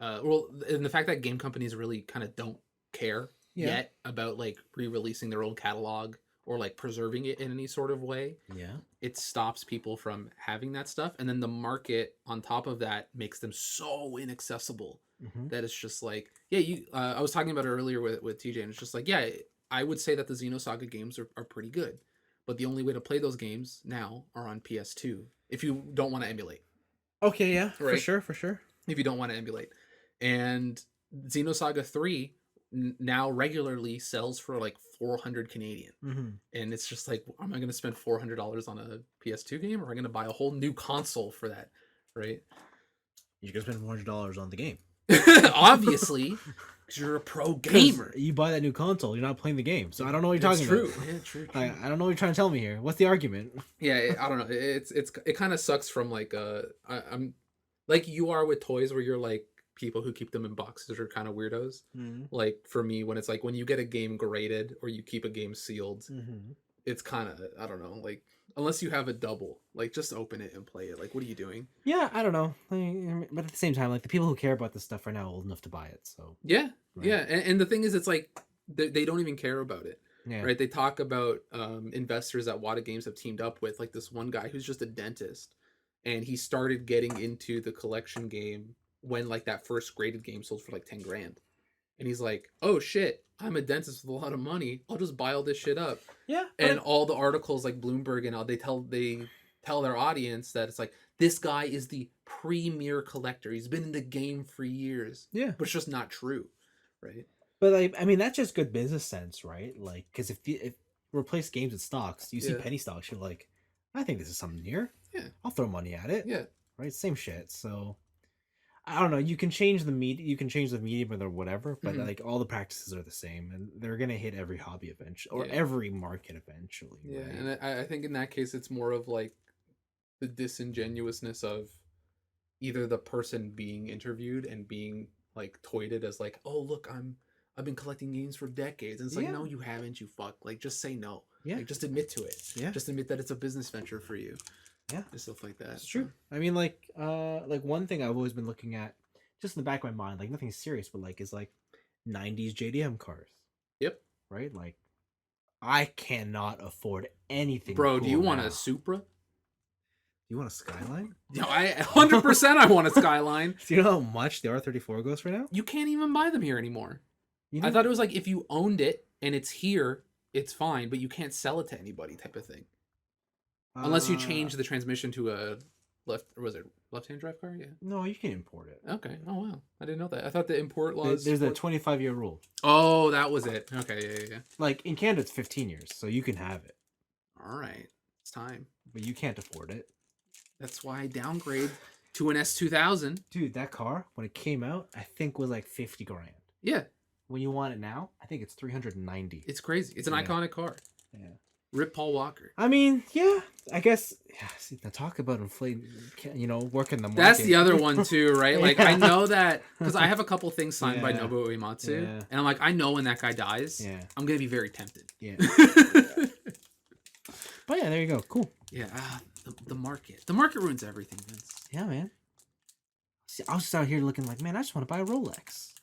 and the fact that game companies really kind of don't care yet about like re-releasing their old catalog or like preserving it in any sort of way, it stops people from having that stuff. And then the market on top of that makes them so inaccessible that it's just like, I was talking about it earlier with TJ, and it's just like, I would say that the Xenosaga games are pretty good, but the only way to play those games now are on PS2 if you don't want to emulate. Okay, yeah, right? For sure. If you don't want to emulate. And Xenosaga 3 now regularly sells for like 400 Canadian. And it's just like, am I going to spend $400 on a PS2 game, or am I going to buy a whole new console for that? Right? You're going to spend $400 on the game. Obviously, because you're a pro gamer. You buy that new console, you're not playing the game. So I don't know what you're talking about. Yeah, true. I don't know what you're trying to tell me here. What's the argument? Yeah, I don't know. It kind of sucks from like I'm like you are with toys where you're like people who keep them in boxes are kind of weirdos. Like for me, when it's like when you get a game graded or you keep a game sealed, it's kind of, I don't know, like unless you have a double, like just open it and play it. Like, what are you doing? Yeah, I don't know. But at the same time, like the people who care about this stuff are now old enough to buy it. So yeah, right? Yeah. And the thing is, it's like they don't even care about it. Yeah. Right? They talk about investors that Wata Games have teamed up with, like this one guy who's just a dentist, and he started getting into the collection game when like that first graded game sold for like 10 grand. And he's like, oh shit, I'm a dentist with a lot of money. I'll just buy all this shit up. Yeah. And all the articles like Bloomberg and all, they tell their audience that it's like, this guy is the premier collector. He's been in the game for years. Yeah. But it's just not true. Right. But like, I mean, that's just good business sense, right? Like, because if replace games with stocks, you see penny stocks, you're like, I think this is something here. Yeah. I'll throw money at it. Yeah. Right. Same shit. So I don't know. You can change the medium or whatever, but like all the practices are the same, and they're gonna hit every hobby eventually, or every market eventually. Yeah, right? and I think in that case, it's more of like the disingenuousness of either the person being interviewed and being like toyed as like, oh look, I've been collecting games for decades, and it's like, no, you haven't, you fuck. Like, just say no. Yeah. Like, just admit to it. Yeah. Just admit that it's a business venture for you. Yeah, and stuff like that. It's true. I mean, like one thing I've always been looking at, just in the back of my mind, like nothing serious, but like is like 90s JDM cars. Yep. Right. Like, I cannot afford anything. Bro, cool do you want now. a Supra? You want a Skyline? No, I 100% I want a Skyline. Do you know how much the R34 goes for now? You can't even buy them here anymore. I thought it was like if you owned it and it's here, it's fine, but you can't sell it to anybody type of thing. Unless you change the transmission to a left-hand drive car? Yeah. No, you can import it. Okay. Oh, wow. I didn't know that. I thought the import laws... There's a 25-year rule. Oh, that was it. Okay, yeah. Like, in Canada, it's 15 years, so you can have it. All right. It's time. But you can't afford it. That's why I downgrade to an S2000. Dude, that car, when it came out, I think was like 50 grand. Yeah. When you want it now, I think it's 390. It's crazy. It's an iconic car. Yeah. Rip Paul Walker. I mean, yeah, I guess. Yeah, see, now talk about inflating, working the market. That's the other one too, right? Like, I know that because I have a couple things signed by Nobuo Uematsu, and I'm like, I know when that guy dies, I'm gonna be very tempted. Yeah. But yeah, there you go. Cool. Yeah, the market. The market ruins everything, Vince. Yeah, man. See, I was just out here looking like, man, I just want to buy a Rolex.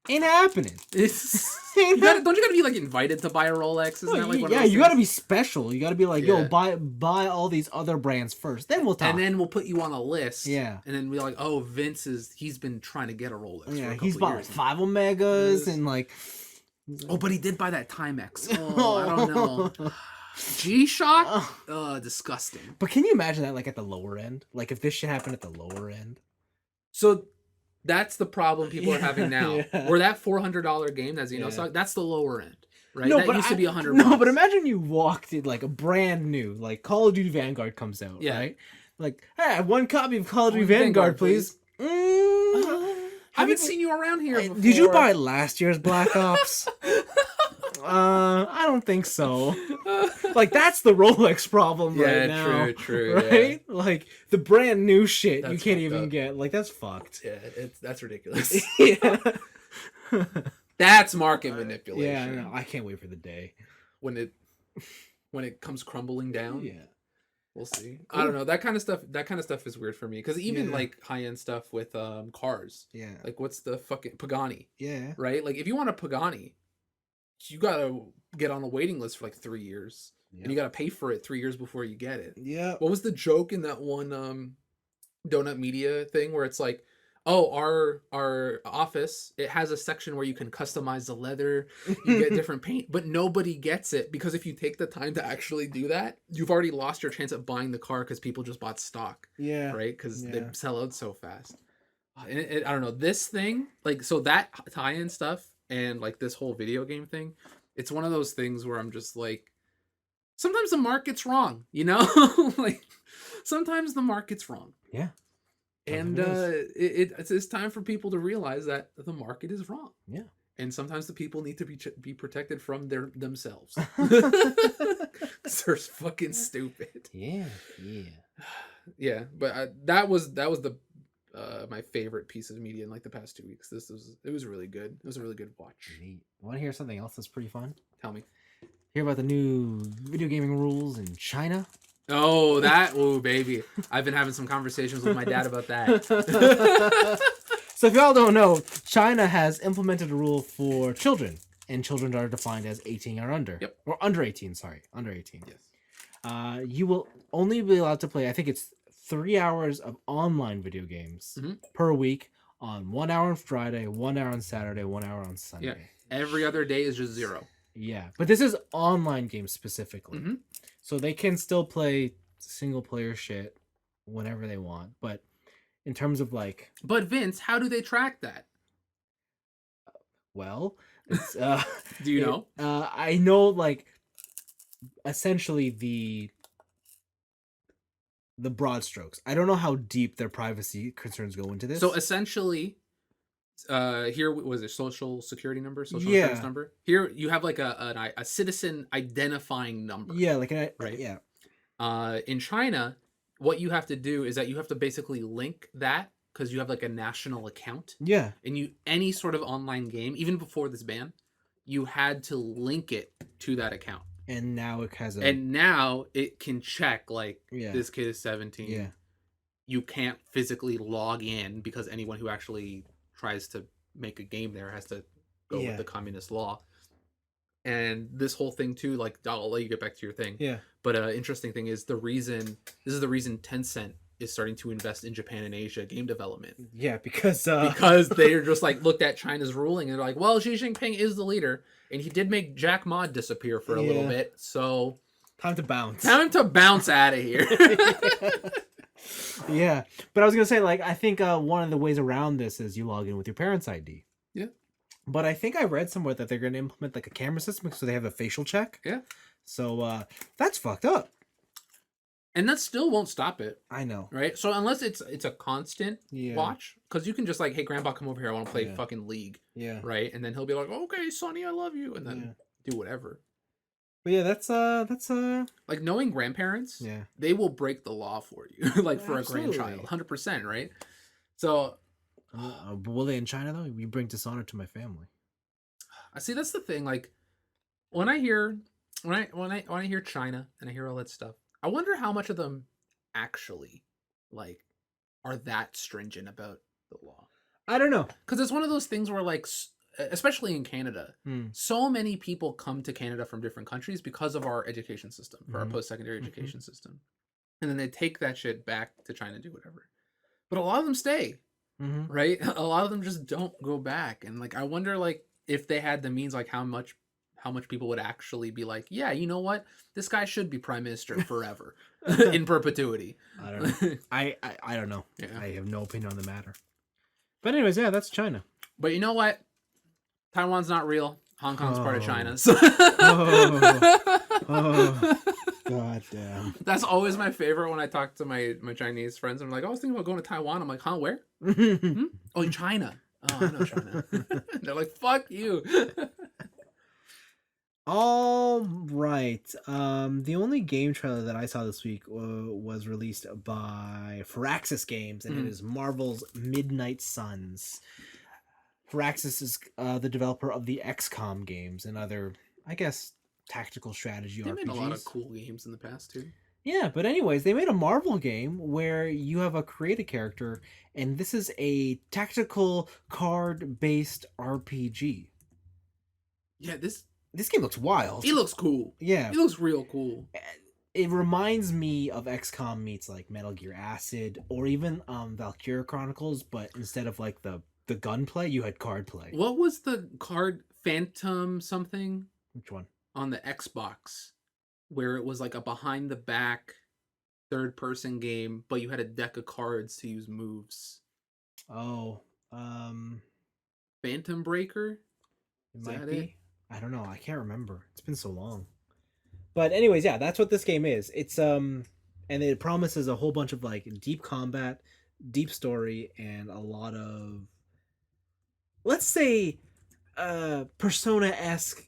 Ain't happening. You gotta, don't you gotta be like invited to buy a Rolex? Isn't that like one of those you gotta be special. You gotta be like, yo, Yeah. buy all these other brands first. Then we'll talk. And then we'll put you on a list. Yeah. And then we're like, oh, he's been trying to get a Rolex. Yeah, for a he's bought like years 5 Omegas and like. Oh, but he did buy that Timex. Oh, I don't know. G-Shock? Disgusting. But can you imagine that like at the lower end? Like if this shit happened at the lower end? So that's the problem people are having now. Yeah. Where that $400 game, that Xenosaga, that's the lower end. Right? No, that but used to be $100. No, but imagine you walked in like a brand new, like Call of Duty Vanguard comes out, right? Like, hey, I have 1 copy of Call of Duty Vanguard, please. I haven't seen you around here before. Did you buy last year's Black Ops? I don't think so. Like that's the Rolex problem right now. True, right? Yeah. Like the brand new shit that's you can't even get. Like that's fucked. Yeah, that's ridiculous. Yeah. That's market manipulation. Yeah, no, I can't wait for the day when it comes crumbling down. Yeah. We'll see. Cool. I don't know. That kind of stuff is weird for me because even like high-end stuff with cars. Yeah. Like what's the fucking Pagani? Yeah. Right? Like if you want a Pagani, you gotta get on a waiting list for like 3 years. Yep. And you gotta pay for it 3 years before you get it. Yeah. What was the joke in that one Donut Media thing where it's like, oh, our office, it has a section where you can customize the leather, you get different paint, but nobody gets it because if you take the time to actually do that, you've already lost your chance at buying the car because people just bought stock. Yeah. Right? Because they sell out so fast. And I don't know, this thing, like, so that tie-in stuff and like this whole video game thing, it's one of those things where I'm just like, sometimes the market's wrong, you know? Like, sometimes the market's wrong. Yeah. And it's time for people to realize that the market is wrong. Yeah. And sometimes the people need to be protected from themselves. They're fucking stupid. Yeah. Yeah, but that was the my favorite piece of media in like the past 2 weeks. It was really good. It was a really good watch. Neat. Want to hear something else that's pretty fun? Tell me. Hear about the new video gaming rules in China? Oh, baby. I've been having some conversations with my dad about that. So if y'all don't know, China has implemented a rule for children, and children are defined as 18 or under. Yep. Or under 18, sorry. Under 18. Yes. You will only be allowed to play, I think it's 3 hours of online video games per week on 1 hour on Friday, 1 hour on Saturday, 1 hour on Sunday. Yeah. Every other day is just 0. Yeah, but this is online games specifically. So they can still play single player shit whenever they want. But in terms of like... But Vince, how do they track that? Well, it's, do you know? I know like essentially the broad strokes. I don't know how deep their privacy concerns go into this. So essentially... here was a social security number, social insurance number. Here you have like a citizen identifying number. Yeah, like right. Yeah. In China, what you have to do is that you have to basically link that because you have like a national account. Yeah. And any sort of online game, even before this ban, you had to link it to that account. And now it has And now it can check like this kid is 17. Yeah. You can't physically log in because anyone who actually tries to make a game there has to go with the communist law. And this whole thing too, like I'll let you get back to your thing. Yeah. But interesting thing is the reason Tencent is starting to invest in Japan and Asia game development. Yeah, because they're just like looked at China's ruling and they're like, well, Xi Jinping is the leader, and he did make Jack Ma disappear for a little bit, so time to bounce out of here. Yeah, but I was gonna say, like, I think one of the ways around this is you log in with your parents' ID. Yeah. But I think I read somewhere that they're gonna implement like a camera system so they have a facial check. Yeah. So that's fucked up. And that still won't stop it. I know. Right? So unless it's a constant watch, because you can just like, hey, Grandpa, come over here. I want to play fucking League. Yeah. Right? And then he'll be like, okay, Sonny, I love you. And then do whatever. But yeah, that's like knowing grandparents. Yeah. They will break the law for you, like for absolutely. A grandchild, 100%. Right? So. But will they in China though? You bring dishonor to my family. I see. That's the thing. Like when I hear China and I hear all that stuff, I wonder how much of them actually like are that stringent about the law. I don't know, because it's one of those things where like especially in Canada, Hmm. so many people come to Canada from different countries because of our education system, for our Mhm. post-secondary Mhm. education system. And then they take that shit back to China to do whatever. But a lot of them stay, Mhm. right? A lot of them just don't go back. And like I wonder like if they had the means, like how much people would actually be like, yeah, you know what? This guy should be prime minister forever in perpetuity. I don't know. I don't know. Yeah. I have no opinion on the matter. But anyways, yeah, that's China. But you know what? Taiwan's not real. Hong Kong's part of Oh. China. So Oh. God damn. that's always my favorite when I talk to my Chinese friends. I'm like, I was thinking about going to Taiwan. I'm like, huh, where? Oh, China. Oh, I know China. They're like, fuck you. All right. The only game trailer that I saw this week was released by Firaxis Games, and it is Marvel's Midnight Suns. Firaxis is the developer of the XCOM games and other, I guess, tactical strategy They RPGs. made a lot of cool games in the past too. Yeah, but anyways, they made a Marvel game where you have a creative character, and this is a tactical card-based RPG. Yeah, This game looks wild. he looks cool. Yeah. He looks real cool. It reminds me of XCOM meets like Metal Gear Acid or even Valkyria Chronicles, but instead of like the gunplay, you had card play. What was the card Phantom something Which one? on the Xbox where it was like a behind the back third person game, but you had a deck of cards to use moves? Oh, Phantom Breaker? it Is might that be. it? I don't know. I can't remember. It's been so long. But anyways, yeah, that's what this game is. It's and it promises a whole bunch of like deep combat, deep story, and a lot of, let's say, Persona-esque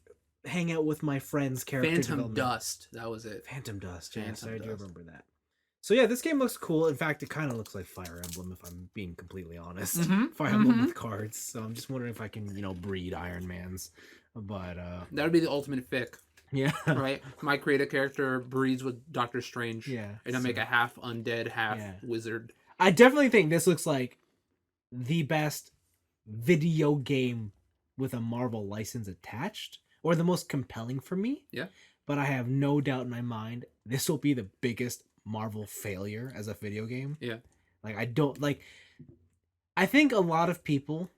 hang out with my friends character Phantom development. Dust. That was it. Phantom Dust. Yes, Phantom I do Dust. remember that. So yeah, this game looks cool. In fact, it kind of looks like Fire Emblem, if I'm being completely honest. Fire Emblem with cards. So I'm just wondering if I can, breed Iron Mans. But that would be the ultimate fic. Yeah. Right? My creative character breeds with Doctor Strange. Yeah. And I make a half undead, half wizard. I definitely think this looks like the best video game with a Marvel license attached, or the most compelling for me. Yeah. But I have no doubt in my mind this will be the biggest Marvel failure as a video game. Yeah. Like I think a lot of people,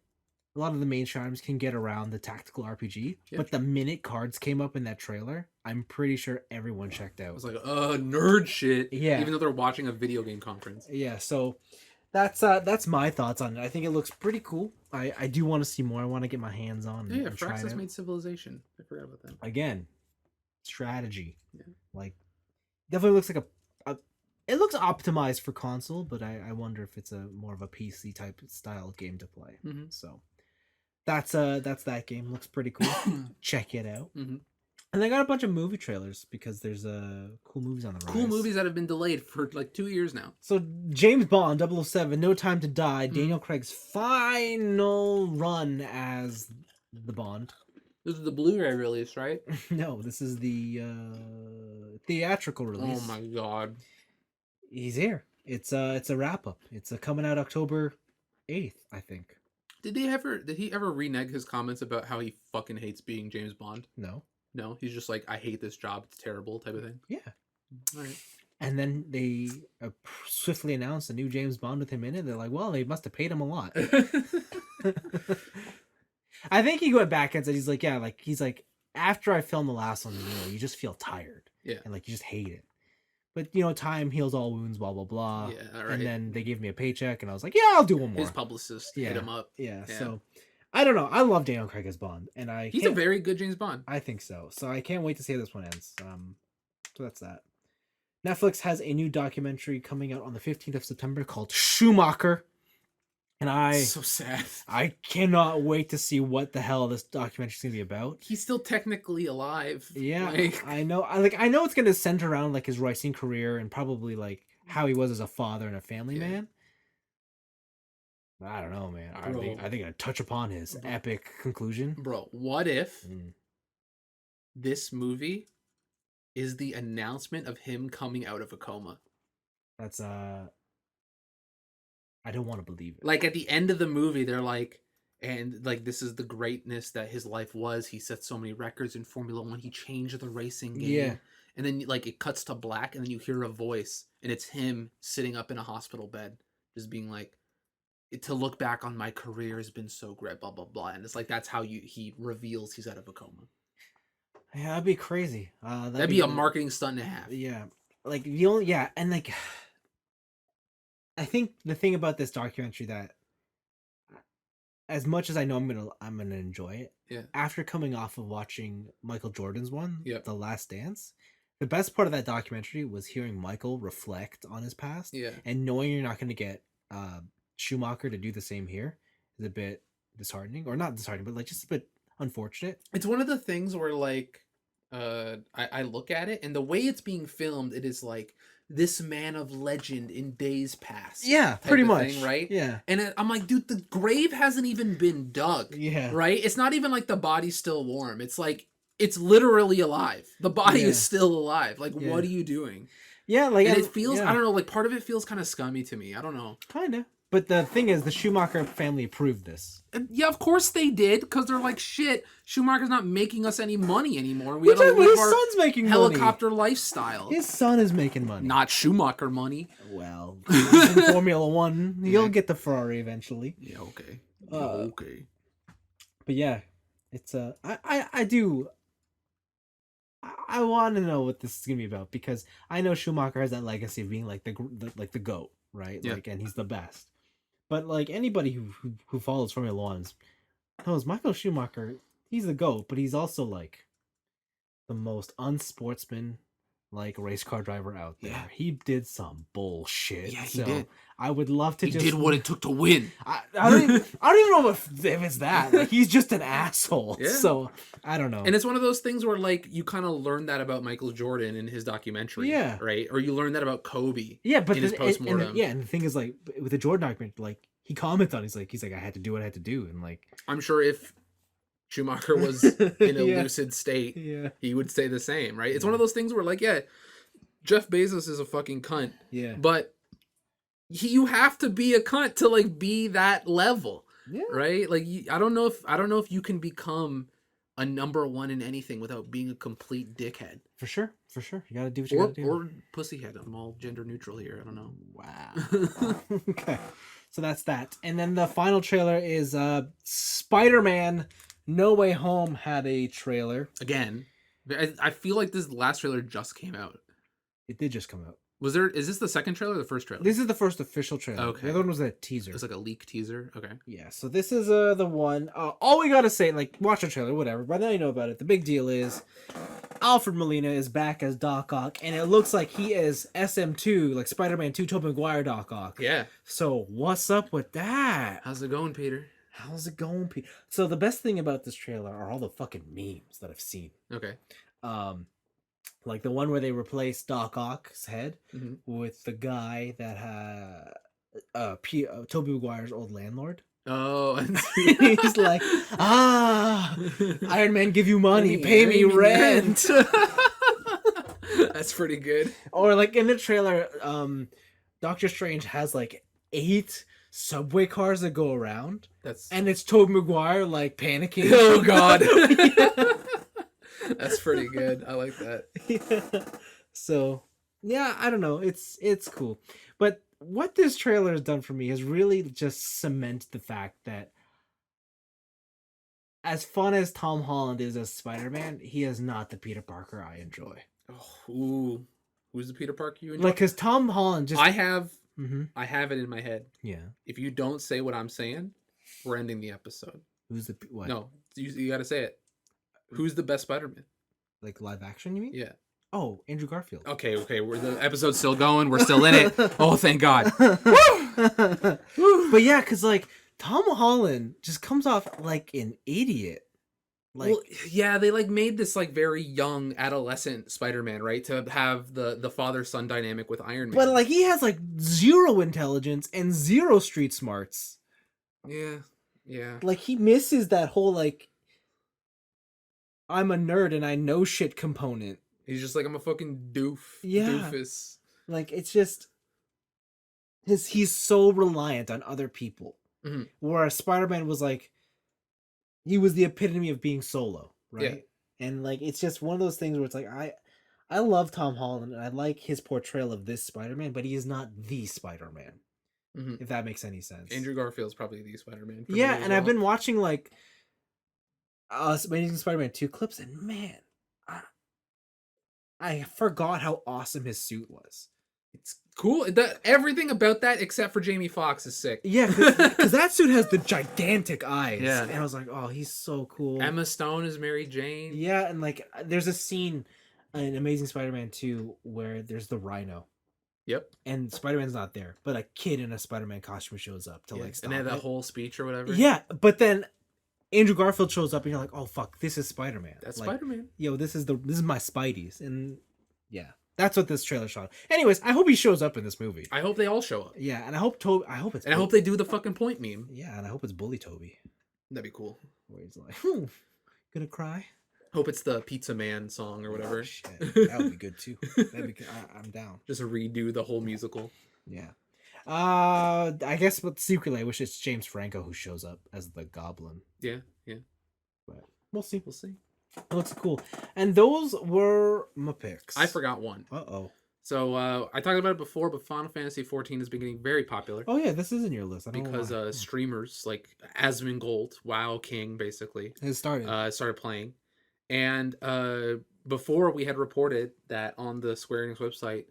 a lot of the mainstreams can get around the tactical RPG, but the minute cards came up in that trailer, I'm pretty sure everyone checked out. I was like, nerd shit. Yeah. Even though they're watching a video game conference. Yeah, so that's my thoughts on it. I think it looks pretty cool. I do want to see more. I want to get my hands on it. Yeah, Firaxis made Civilization. I forgot about that. Again, strategy. Yeah. Like, definitely looks like a it looks optimized for console, but I wonder if it's a more of a PC type style game to play. So that's that game. Looks pretty cool. Check it out. And they got a bunch of movie trailers because there's cool movies on the rise. Cool movies that have been delayed for like 2 years now. So James Bond 007, No Time to Die, Daniel Craig's final run as the Bond. This is the Blu-ray release, right? No, this is the theatrical release. Oh my god. He's here. It's a wrap up. It's coming out October 8th, I think. Did he ever renege his comments about how he fucking hates being James Bond? No, he's just like, I hate this job. It's terrible, type of thing. Yeah. All right. And then they swiftly announced a new James Bond with him in it. They're like, well, they must have paid him a lot. I think he went back and said, he's like, after I filmed the last one, you just feel tired. Yeah. And like, you just hate it. But, time heals all wounds, blah, blah, blah. Yeah, all right. And then they gave me a paycheck, and I was like, yeah, I'll do one more. His publicist hit him up. Yeah, so I don't know. I love Daniel Craig as Bond, and he's a very good James Bond. I think so. So I can't wait to see how this one ends. So that's that. Netflix has a new documentary coming out on the 15th of September called Schumacher. And so sad. I cannot wait to see what the hell this documentary is going to be about. He's still technically alive. Yeah, I know. I know it's going to center around like his racing career and probably like how he was as a father and a family man. I don't know, man. I think I touch upon his epic conclusion. Bro, what if this movie is the announcement of him coming out of a coma? That's I don't want to believe it. Like at the end of the movie, they're like, and like this is the greatness that his life was. He set so many records in Formula One. He changed the racing game. Yeah. And then like it cuts to black, and then you hear a voice, and it's him sitting up in a hospital bed, just being like, to look back on my career has been so great, blah blah blah. And it's like that's how he reveals he's out of a coma. Yeah, that'd be crazy. That'd be a marketing stunt and a half. Yeah, like the only and like I think the thing about this documentary that, as much as I know I'm gonna enjoy it, Yeah. after coming off of watching Michael Jordan's one, Yep. The Last Dance, the best part of that documentary was hearing Michael reflect on his past, Yeah. and knowing you're not gonna get Schumacher to do the same here is a bit disheartening, or not disheartening, but like just a bit unfortunate. It's one of the things where like I look at it, and the way it's being filmed, it is like this man of legend in days past. Yeah, pretty much. Thing, right? Yeah. And I'm like, dude, the grave hasn't even been dug. Yeah. Right? It's not even like the body's still warm. It's like it's literally alive. The body is still alive. Like, what are you doing? Yeah, like, and it feels, I don't know, like part of it feels kind of scummy to me. I don't know. Kind of. But the thing is, the Schumacher family approved this. Yeah, of course they did, because they're like, shit, Schumacher's not making us any money anymore. We gotta live his son's making helicopter lifestyle. His son is making money. Not Schumacher money. Well, he's in Formula One. He'll get the Ferrari eventually. Yeah, okay. Okay. But yeah, it's I do. I want to know what this is gonna be about, because I know Schumacher has that legacy of being like the GOAT, right? Yeah. Like, and he's the best. But like anybody who follows Formula One knows Michael Schumacher, he's the GOAT, but he's also like the most unsportsman like race car driver out there. Yeah. He did some bullshit. Yeah, he did. I would love to He did what it took to win. I don't even know if it's that. Like, he's just an asshole. Yeah. So I don't know. And it's one of those things where like you kind of learn that about Michael Jordan in his documentary. Yeah. Right? Or you learn that about Kobe. Yeah, but in his postmortem. And the thing is, like, with the Jordan documentary, like, he commented on, he's like, I had to do what I had to do, and like, I'm sure if Schumacher was in a Yeah. lucid state, Yeah. he would say the same, right? It's one of those things where like, yeah, Jeff Bezos is a fucking cunt. Yeah. But you have to be a cunt to like be that level. Yeah. Right? Like I don't know if you can become a number one in anything without being a complete dickhead. For sure. You gotta do what you gotta do. Or pussyhead. I'm all gender neutral here. I don't know. Wow. Okay. So that's that. And then the final trailer is Spider-Man No Way Home had a trailer. Again, I feel like this last trailer just came out. It did just come out. Is this the second trailer or the first trailer? This is the first official trailer. Okay. The other one was a teaser. It's like a leak teaser. Okay. Yeah, so this is the one. All we gotta say, like, watch the trailer, whatever. By then you know about it. The big deal is Alfred Molina is back as Doc Ock, and it looks like he is SM2, like Spider-Man 2, Tobey Maguire Doc Ock. Yeah. So what's up with that? How's it going, Peter? How's it going, Pete? So the best thing about this trailer are all the fucking memes that I've seen. Okay. Like the one where they replaced Doc Ock's head Mhm. with the guy that had Tobey Maguire's old landlord. Oh, He's like, Iron Man, give you money, pay me rent. That's pretty good. Or like in the trailer, Doctor Strange has like 8 subway cars that go around, and it's Tobey Maguire like panicking. Oh God. That's pretty good. I like that. Yeah. So yeah, I don't know. It's cool, but what this trailer has done for me is really just cement the fact that as fun as Tom Holland is as Spider-Man, he is not the Peter Parker I enjoy. Oh, ooh. Who's the Peter Parker you enjoy? Like, because Tom Holland just... I have Mm-hmm. I have it in my head. Yeah. If you don't say what I'm saying, we're ending the episode. Who's the... What? No, you got to say it. Who's the best Spider-Man? Like live action, you mean? Yeah. Oh, Andrew Garfield. Okay. We're the episode's still going. We're still in it. Oh, thank God. But yeah, because like Tom Holland just comes off like an idiot. Like, well, yeah, they like made this like very young adolescent Spider-Man, right? To have the father-son dynamic with Iron Man. but like he has like 0 intelligence and 0 street smarts. Yeah. Like he misses that whole like I'm a nerd and I know shit component. He's just like, I'm a fucking Yeah. doofus. Like it's just he's so reliant on other people. Mhm. Whereas Spider-Man was like he was the epitome of being solo, Yeah. right? And like it's just one of those things where it's like I love Tom Holland and I like his portrayal of this Spider-Man, but he is not the Spider-Man, Mm-hmm. if that makes any sense. Andrew Garfield's probably the Spider-Man for Yeah, me as and I've well. been watching like Amazing Spider-Man 2 clips, and man, I forgot how awesome his suit was. It's cool. Everything about that except for Jamie Foxx is sick. Yeah, because that suit has the gigantic eyes. Yeah. And I was like, oh, he's so cool. Emma Stone is Mary Jane. Yeah, and like there's a scene in Amazing Spider-Man 2 where there's the Rhino. Yep. And Spider-Man's not there, but a kid in a Spider-Man costume shows up to like stop and they had that it. whole speech or whatever. Yeah, but then Andrew Garfield shows up and you're like, oh fuck, this is Spider-Man. That's like, Spider-Man. Yo, this is my Spideys. And yeah. That's what this trailer shot. Anyways, I hope he shows up in this movie. I hope they all show up. Yeah, and I hope I hope it's and I hope they do the fucking point meme. Yeah, and I hope it's Bully Toby. That'd be cool. Where he's like, gonna cry. Hope it's the Pizza Man song or whatever. Oh, shit. That would be good too. That'd be good. I'm down. Just redo the whole musical. Yeah. I guess, but secretly, I wish it's James Franco who shows up as the Goblin. Yeah. But we'll see. We'll see. It looks cool. And those were my picks. I forgot one. Uh-oh. So I talked about it before, but Final Fantasy 14 has been getting very popular. Oh yeah, this is in your list. I don't know because why. streamers like Asmongold, WoW King, basically, It started playing. And before we had reported that on the Square Enix website,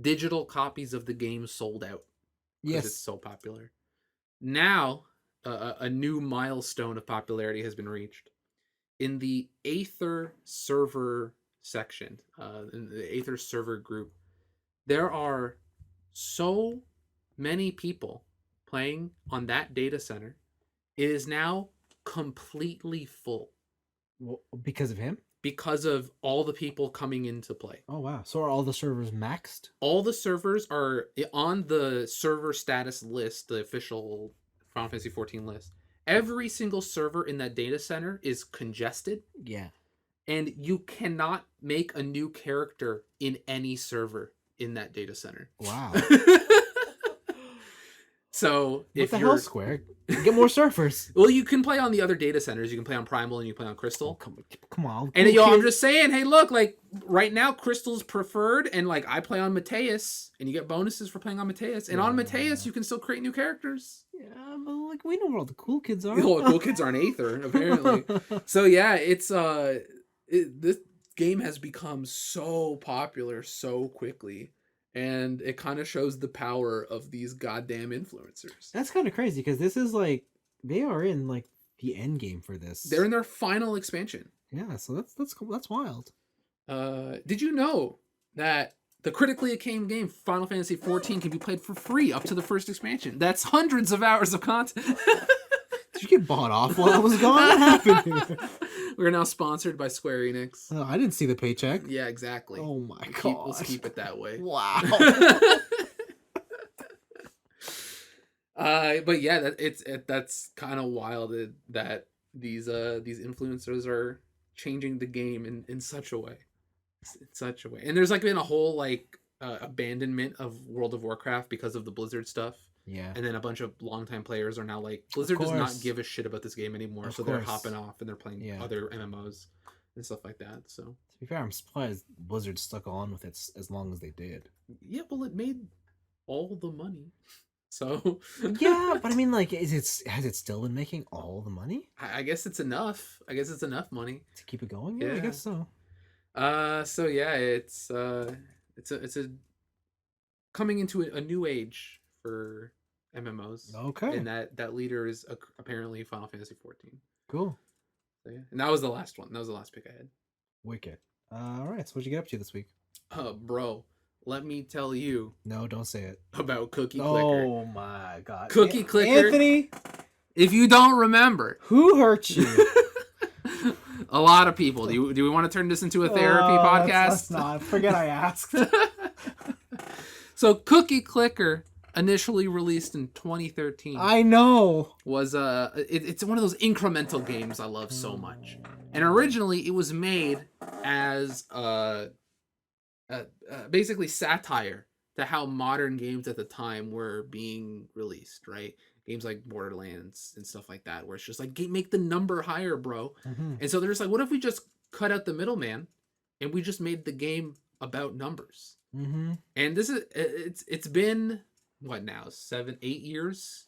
digital copies of the game sold out. Because it's so popular. Now, a new milestone of popularity has been reached. In the Aether server section, in the Aether server group, there are so many people playing on that data center. It is now completely full. Well, because of him? Because of all the people coming into play. Oh wow. So are all the servers maxed? All the servers are on the server status list, the official Final Fantasy 14 list. Every single server in that data center is congested. Yeah. And you cannot make a new character in any server in that data center. Wow. So what the hell, Square? Get more surfers. Well, you can play on the other data centers. You can play on Primal and you can play on Crystal. Oh, come on. And I'm just saying, hey, look, like right now, Crystal's preferred, and like I play on Mateus, and you get bonuses for playing on Mateus. And on Mateus, you can still create new characters. Yeah, but like we know where all the cool kids are. Well, cool kids are on Aether, apparently. So yeah, it's this game has become so popular so quickly. And it kind of shows the power of these goddamn influencers. That's kind of crazy because this is like they are in like the end game for this. They're in their final expansion. Yeah, so that's cool. That's wild. Did you know that the critically acclaimed game Final Fantasy 14 can be played for free up to the first expansion? That's hundreds of hours of content. Did you get bought off while I was gone? What happened here? We're now sponsored by Square Enix. Oh, I didn't see the paycheck. Yeah, exactly. Oh my god. Let's keep it that way. Wow. But yeah, that's kind of wild that these influencers are changing the game in such a way. In such a way. And there's like been a whole like abandonment of World of Warcraft because of the Blizzard stuff. Yeah. And then a bunch of longtime players are now like, Blizzard does not give a shit about this game anymore. So they're hopping off and they're playing other MMOs and stuff like that. So to be fair, I'm surprised Blizzard stuck on with it as long as they did. Yeah, well, it made all the money. So yeah, but I mean, like, has it still been making all the money? I guess it's enough. I guess it's enough money to keep it going. Yeah, I guess so. So yeah, it's a coming into a new age for MMOs. Okay. And that leader is apparently Final Fantasy 14. Cool. So, yeah. And that was the last one. That was the last pick I had. Wicked. All right. So what'd you get up to this week? Bro, let me tell you. No, don't say it. About Cookie Clicker. Oh my god. Cookie Clicker. Anthony, if you don't remember, who hurt you? A lot of people. Do we want to turn this into a therapy podcast? Let's not. Forget I asked. So Cookie Clicker, initially released in 2013. I know. Was it's one of those incremental games I love so much. And originally it was made as basically satire to how modern games at the time were being released, right? games like Borderlands and stuff like that, where it's just like make the number higher, bro. Mm-hmm. And so they're just like, what if we just cut out the middleman and we just made the game about numbers? Mm-hmm. And this is it's been what now 7-8 years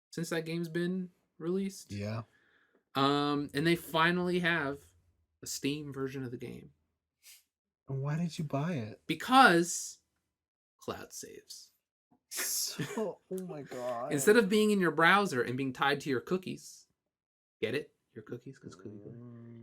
since that game's been released. Yeah. And they finally have a Steam version of the game. Why did you buy it? Because cloud saves. So, oh my god. Instead of being in your browser and being tied to your cookies, get it? Your cookies?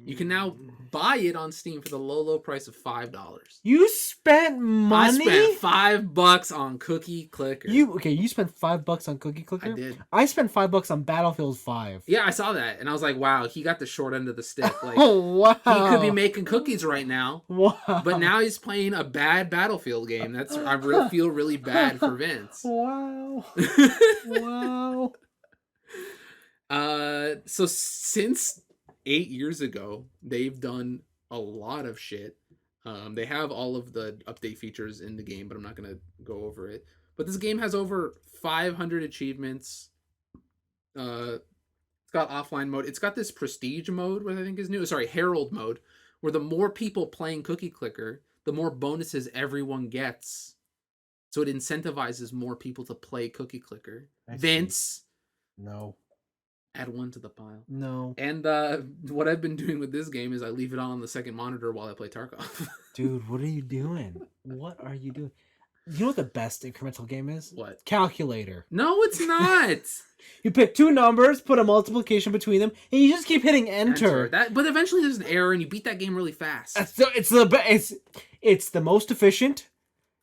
You can now buy it on Steam for the low price of $5. You spent money? I spent $5 on Cookie Clicker. You spent $5 on Cookie Clicker? I did. I spent $5 on Battlefield 5. Yeah, I saw that, and I was like, wow, he got the short end of the stick. Like, oh, wow. He could be making cookies right now. Wow. But now he's playing a bad Battlefield game. I feel really bad for Vince. Wow. Wow. So since 8 years ago, they've done a lot of shit. They have all of the update features in the game, but I'm not gonna go over it. But this game has over 500 achievements. It's got offline mode. It's got this prestige mode, which I think is new. Sorry, Herald mode, where the more people playing Cookie Clicker, the more bonuses everyone gets. So it incentivizes more people to play Cookie Clicker. Vince. No. Add one to the pile. No. And what I've been doing with this game is I leave it on the second monitor while I play Tarkov. Dude, what are you doing? What are you doing? You know what the best incremental game is? What? Calculator. No, it's not. You pick two numbers, put a multiplication between them, and you just keep hitting enter. But eventually there's an error, and you beat that game really fast. It's the most efficient.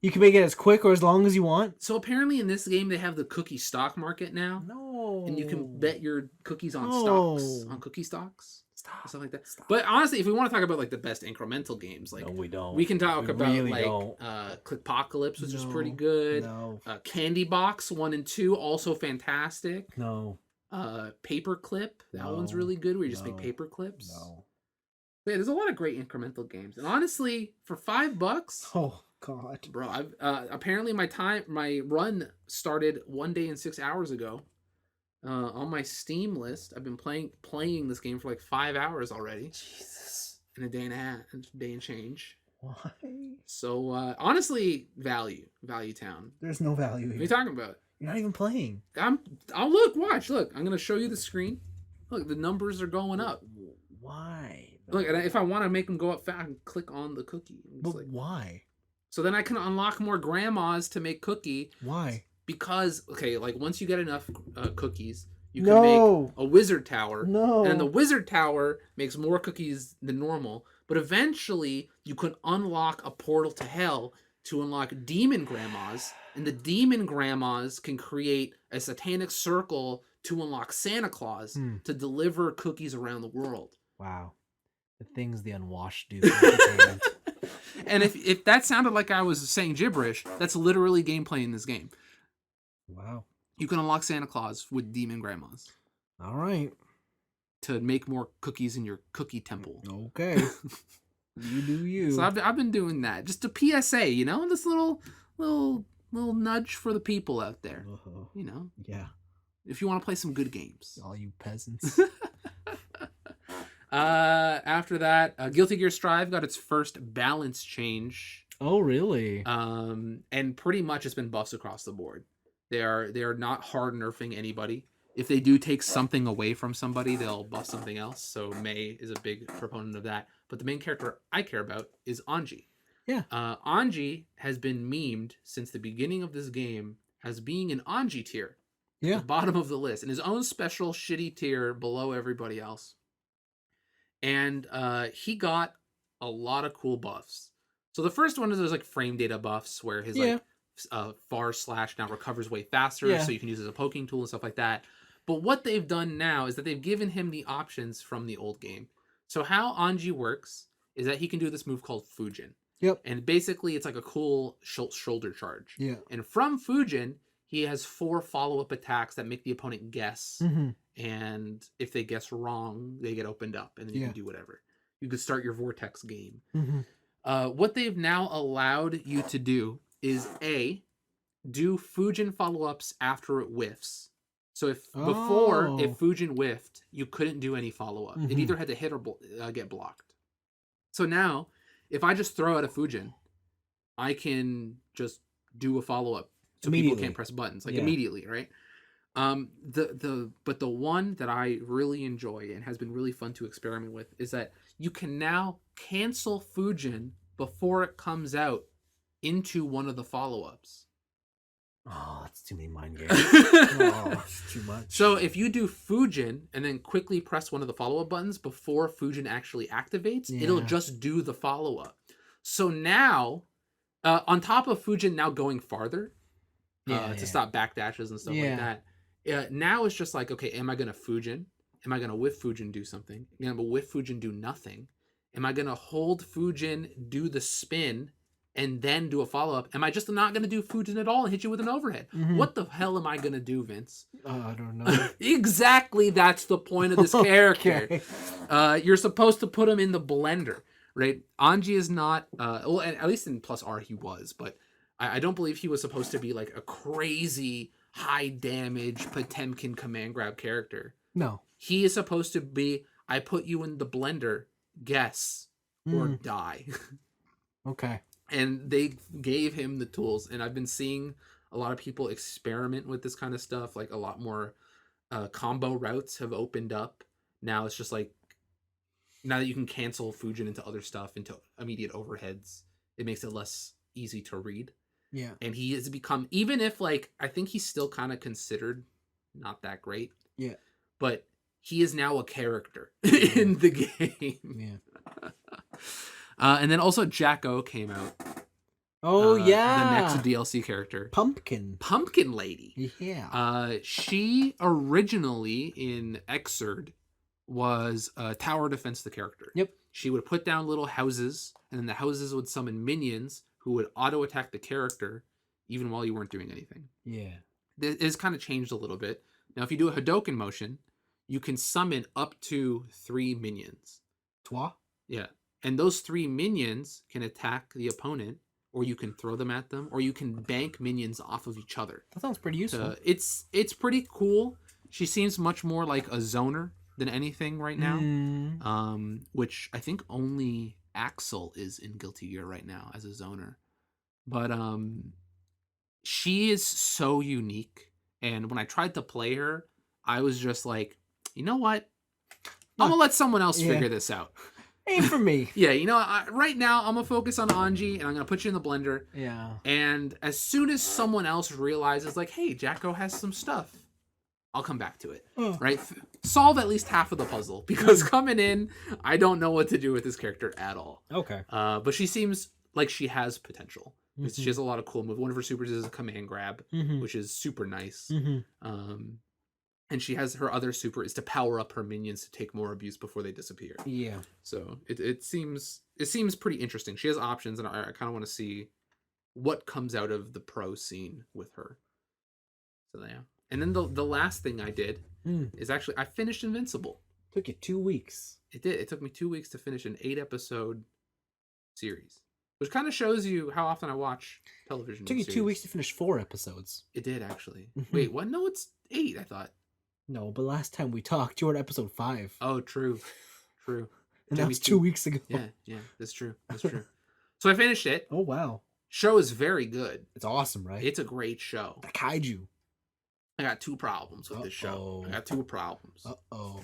You can make it as quick or as long as you want. So apparently in this game they have the cookie stock market now. No. And you can bet your cookies on stocks, on cookie stocks. Stop. Stuff like that. Stop. But honestly, if we want to talk about like the best incremental games, like no, we don't. We can talk about really like don't. Clickpocalypse, which is pretty good. No. Candy Box 1 and 2, also fantastic. No. Paperclip, that one's really good, where you just make paper clips. No. But yeah, there's a lot of great incremental games, and honestly, for $5, oh god, bro, I've apparently my run started 1 day and 6 hours ago. On my Steam list, I've been playing this game for like 5 hours already. Jesus, in a day and change. Why? So honestly, Value Town. There's no value here. What are you talking about? You're not even playing. I'll watch. Look, I'm gonna show you the screen. Look, the numbers are going up. Why? Look, and if I want to make them go up fast, I can click on the cookie. But why? So then I can unlock more grandmas to make cookie. Why? Because, okay, like once you get enough cookies, you can make a wizard tower. No. And the wizard tower makes more cookies than normal. But eventually, you can unlock a portal to hell to unlock demon grandmas. And the demon grandmas can create a satanic circle to unlock Santa Claus to deliver cookies around the world. Wow. The things the unwashed do. And if that sounded like I was saying gibberish, that's literally gameplay in this game. Wow. You can unlock Santa Claus with demon grandmas. All right. To make more cookies in your cookie temple. Okay. You do you. So I've been doing that. Just a PSA, you know? This little nudge for the people out there. You know? Yeah. If you want to play some good games. All you peasants. After that, Guilty Gear Strive got its first balance change. Oh, really? And pretty much it's been buffs across the board. They are not hard nerfing anybody. If they do take something away from somebody, they'll buff something else. So May is a big proponent of that. But the main character I care about is Anji. Yeah. Anji has been memed since the beginning of this game as being an Anji tier. Yeah. The bottom of the list. And his own special shitty tier below everybody else. And like a lot of cool buffs. So the first one is there's like frame data buffs where his like far slash now recovers way faster, so you can use it as a poking tool and stuff like that. But what they've done now is that they've given him the options from the old game. So how Anji works is that he can do this move called Fujin. Yep. And basically it's like a cool shoulder charge. Yeah. And from Fujin, he has 4 follow-up attacks that make the opponent guess. Mm-hmm. And if they guess wrong, they get opened up and then you can do whatever. You could start your Vortex game. Mm-hmm. What they've now allowed you to do is do Fujin follow-ups after it whiffs. So before, Oh. if Fujin whiffed, you couldn't do any follow-up. It either had to hit or get blocked. So now, if I just throw out a Fujin, I can just do a follow-up so people can't press buttons immediately, right? But the one that I really enjoy and has been really fun to experiment with is that you can now cancel Fujin before it comes out into one of the follow-ups. Oh, that's too many mind games. Oh, it's too much. So if you do Fujin and then quickly press one of the follow-up buttons before Fujin actually activates, it'll just do the follow-up. So now, on top of Fujin now going farther to stop backdashes and stuff like that, now it's just like, okay, am I going to Fujin? Am I going to whiff Fujin do something? Am I going to whiff Fujin do nothing? Am I going to hold Fujin, do the spin, and then do a follow-up? Am I just not going to do Fujin at all and hit you with an overhead? What the hell am I going to do, Vince? I don't know. Exactly, that's the point of this character. You're supposed to put him in the blender, right? Anji is not, well, at least in Plus R he was, but I don't believe he was supposed to be like a crazy high damage Potemkin command grab character. No. He is supposed to be, I put you in the blender, guess, or die. Okay. And they gave him the tools, and I've been seeing a lot of people experiment with this kind of stuff. Like a lot more combo routes have opened up. Now it's just like, now that you can cancel Fujin into other stuff, into immediate overheads, it makes it less easy to read. Yeah. And he has become, even if like, I think he's still kind of considered not that great. Yeah. But he is now a character in the game. Yeah. And then also Jack-O came out. Oh, yeah. The next DLC character. Pumpkin Lady. Yeah. She originally in Xrd was a tower defense the character. Yep. She would put down little houses, and then the houses would summon minions who would auto-attack the character even while you weren't doing anything. Yeah. It has kind of changed a little bit. Now, if you do a Hadoken motion, you can summon up to 3 minions. Trois? Yeah. And those 3 minions can attack the opponent, or you can throw them at them, or you can bank minions off of each other. That sounds pretty useful. It's pretty cool. She seems much more like a zoner than anything right now. Which I think only Axel is in Guilty Gear right now as a zoner. But she is so unique. And when I tried to play her, I was just like, you know what? I'm gonna let someone else figure this out. Ain't for me. Yeah, you know, right now I'm gonna focus on Anji, and I'm gonna put you in the blender. Yeah. And as soon as someone else realizes, like, hey, Jack-O has some stuff, I'll come back to it. Right? Solve at least half of the puzzle, because coming in, I don't know what to do with this character at all. Okay. But she seems like she has potential. She has a lot of cool moves. One of her supers is a command grab, which is super nice. And she has her other super is to power up her minions to take more abuse before they disappear. Yeah. So it seems pretty interesting. She has options, and I kind of want to see what comes out of the pro scene with her. So yeah. And then the last thing I did is actually I finished Invincible. Took you 2 weeks. It did. It took me 2 weeks to finish an 8-episode series, which kind of shows you how often I watch television. It took you 2 weeks to finish 4 episodes. It did actually. Wait, what? No, it's 8. I thought. No, but last time we talked, you were at episode 5. Oh, true. And that was 2 weeks ago. Yeah, that's true. So I finished it. Oh, wow. Show is very good. It's awesome, right? It's a great show. The kaiju. I got 2 problems with this show. I got 2 problems.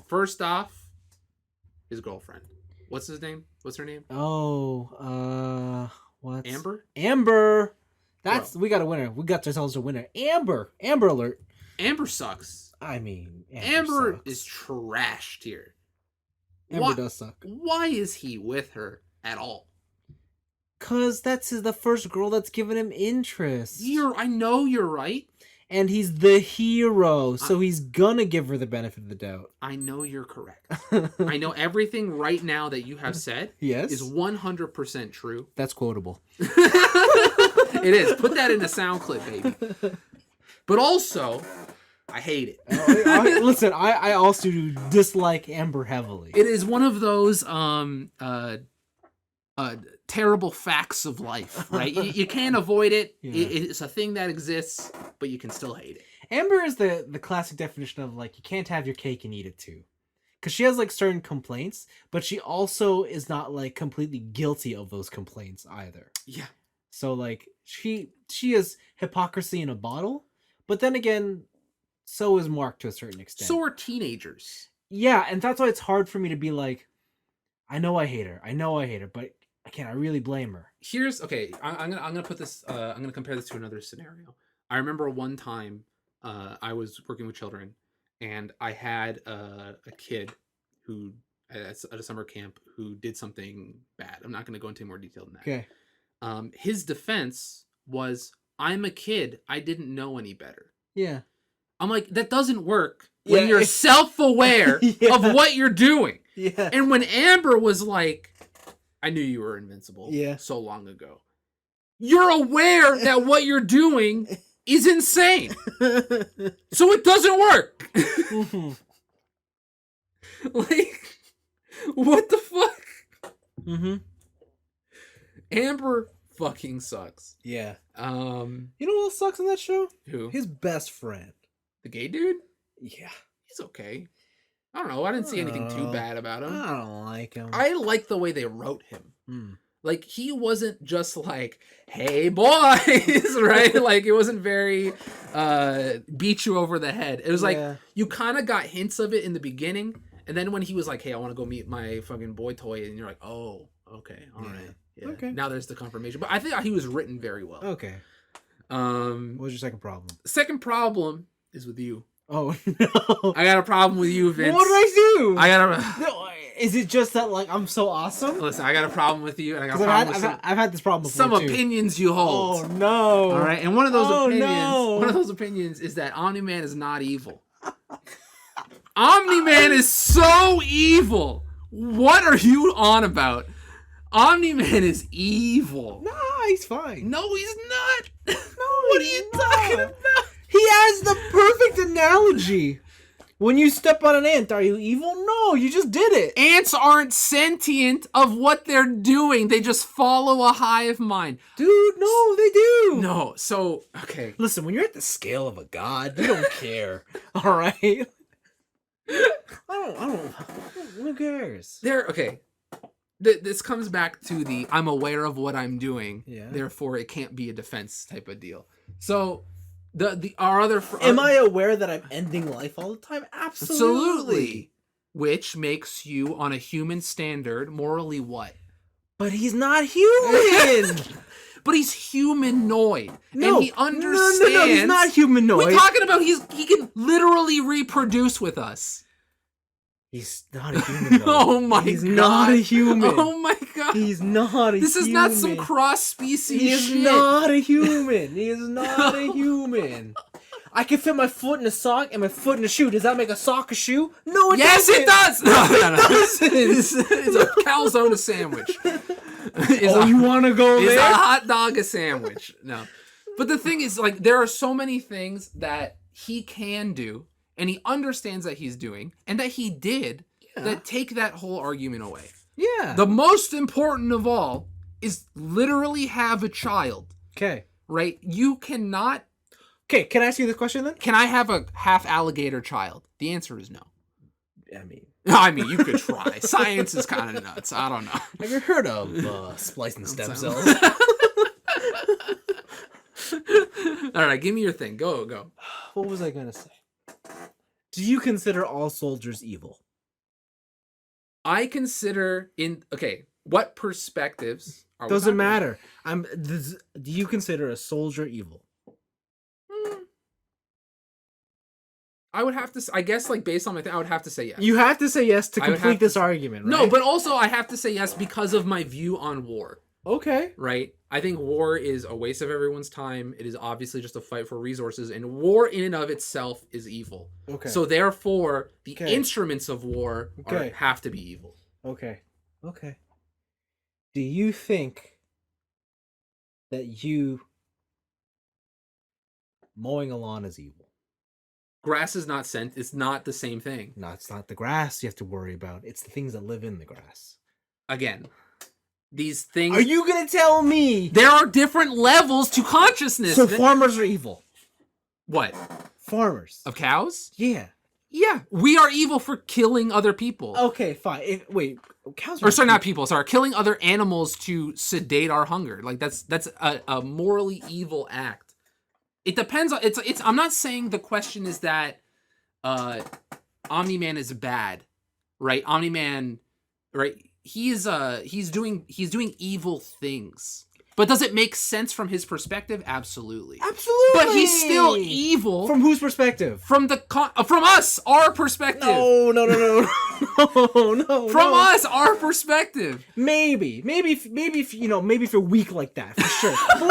First off, his girlfriend. What's his name? What's her name? What? Amber? We got a winner. We got ourselves a winner. Amber alert. Amber sucks. I mean, Amber is trashed here. Amber does suck. Why is he with her at all? Cause that's the first girl that's given him interest. I know you're right. And he's the hero, so he's gonna give her the benefit of the doubt. I know you're correct. I know everything right now that you have said is 100% true. That's quotable. It is. Put that in a sound clip, baby. But also, I hate it. Listen, I also dislike Amber heavily. It is one of those terrible facts of life, right? You can't avoid it. Yeah. It's a thing that exists, but you can still hate it. Amber is the classic definition of like you can't have your cake and eat it too. Because she has like certain complaints, but she also is not like completely guilty of those complaints either. Yeah. So like she is hypocrisy in a bottle, but then again, so is Mark to a certain extent. So are teenagers. Yeah, and that's why it's hard for me to be like, I know I hate her, but I really blame her. Here's okay. I'm gonna put this. I'm gonna compare this to another scenario. I remember one time, I was working with children, and I had a kid who at a summer camp who did something bad. I'm not gonna go into more detail than that. Okay. His defense was, "I'm a kid. I didn't know any better." Yeah. I'm like, that doesn't work when you're self-aware of what you're doing. Yeah. And when Amber was like, I knew you were invincible so long ago. You're aware that what you're doing is insane. So it doesn't work. Like, what the fuck? Mm-hmm. Amber fucking sucks. Yeah. You know who else sucks in that show? Who? His best friend. The gay dude? Yeah. He's okay. I don't know. I didn't see anything too bad about him. I don't like him. I like the way they wrote him. Like, he wasn't just like, hey, boys, right? Like, it wasn't very beat you over the head. It was like, you kind of got hints of it in the beginning. And then when he was like, hey, I want to go meet my fucking boy toy. And you're like, oh, okay. All right. Yeah. Okay. Now there's the confirmation. But I think he was written very well. Okay. What was your second problem? Second problem is with you. Oh, no. I got a problem with you, Vince. What did I do? I got a... No, is it just that, like, I'm so awesome? Listen, I got a problem with you, and I got a problem with I've had this problem before, some too. opinions you hold. Oh, no. All right, and one of those opinions is that Omni-Man is not evil. Omni-Man is so evil. What are you on about? Omni-Man is evil. No, he's fine. No, he's not. No, what are you talking about? He has the perfect analogy. When you step on an ant, are you evil? No, you just did it. Ants aren't sentient of what they're doing. They just follow a hive mind. Dude, no, they do. No, so, okay. Listen, when you're at the scale of a god, you don't care. All right? I don't, who cares? Okay. This comes back to the I'm aware of what I'm doing, therefore it can't be a defense type of deal. So, our other... Am I aware that I'm ending life all the time? Absolutely. Which makes you, on a human standard, morally what? But he's not human! But he's humanoid. No, and he understands... No, he's not humanoid. We're talking about he can literally reproduce with us. He's not a human. Oh my god. He's not a human. Oh my god. He's not a human. This is not some cross-species shit. He is not a human. He is not a human. I can fit my foot in a sock and my foot in a shoe. Does that make a sock a shoe? No, it doesn't. Yes, it does. No, it doesn't. It's a calzone sandwich. You want to go there? It's a hot dog a sandwich. No. But the thing is, like, there are so many things that he can do and he understands that he's doing, and that he did, that take that whole argument away. Yeah. The most important of all is literally have a child. Okay. Right? You cannot... Okay, can I ask you this question then? Can I have a half alligator child? The answer is no. I mean, you could try. Science is kind of nuts. I don't know. Have you heard of splicing stem cells? All right, give me your thing. Go. What was I going to say? Do you consider all soldiers evil? I consider what perspectives are Doesn't matter. Do you consider a soldier evil? I would have to, I guess, like, based on my thing, I would have to say yes. You have to say yes to complete this argument, right? No, but also I have to say yes because of my view on war. Okay. Right? I think war is a waste of everyone's time. It is obviously just a fight for resources, and war in and of itself is evil. Okay. So therefore, the instruments of war have to be evil. Okay. Do you think that mowing a lawn is evil? Grass is not it's not the same thing. No, it's not the grass you have to worry about. It's the things that live in the grass. Again, these things... Are you going to tell me? There are different levels to consciousness. So farmers are evil. What? Farmers. Of cows? Yeah. Yeah. We are evil for killing other people. Okay, fine. Wait, cows Or sorry, not people. Sorry, killing other animals to sedate our hunger. Like that's a morally evil act. It depends on it's. I'm not saying the question is that Omni-Man is bad, right? Omni-Man, right? He's doing evil things. But does it make sense from his perspective? Absolutely. Absolutely. But he's still evil. From whose perspective? From us, our perspective. No. From us, our perspective. Maybe if maybe if you're weak like that, for sure. But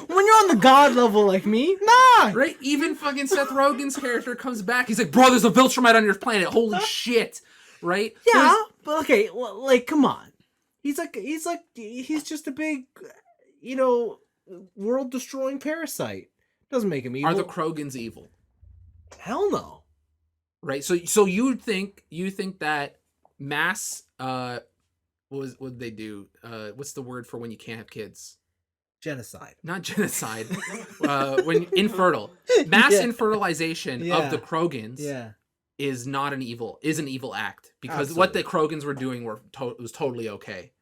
when you're on the god level like me, nah. Right? Even fucking Seth Rogen's character comes back. He's like, bro, there's a Viltrumite on your planet. Holy shit. Right? Yeah, but okay, like, come on. He's just a big, world-destroying parasite. Doesn't make him evil. Are the Krogans evil? Hell no. Right? So you think that mass what would they do? What's the word for when you can't have kids? Genocide. Not genocide. When infertile. Mass infertilization of the Krogans is not an evil act. Because what the Krogans were doing was totally okay.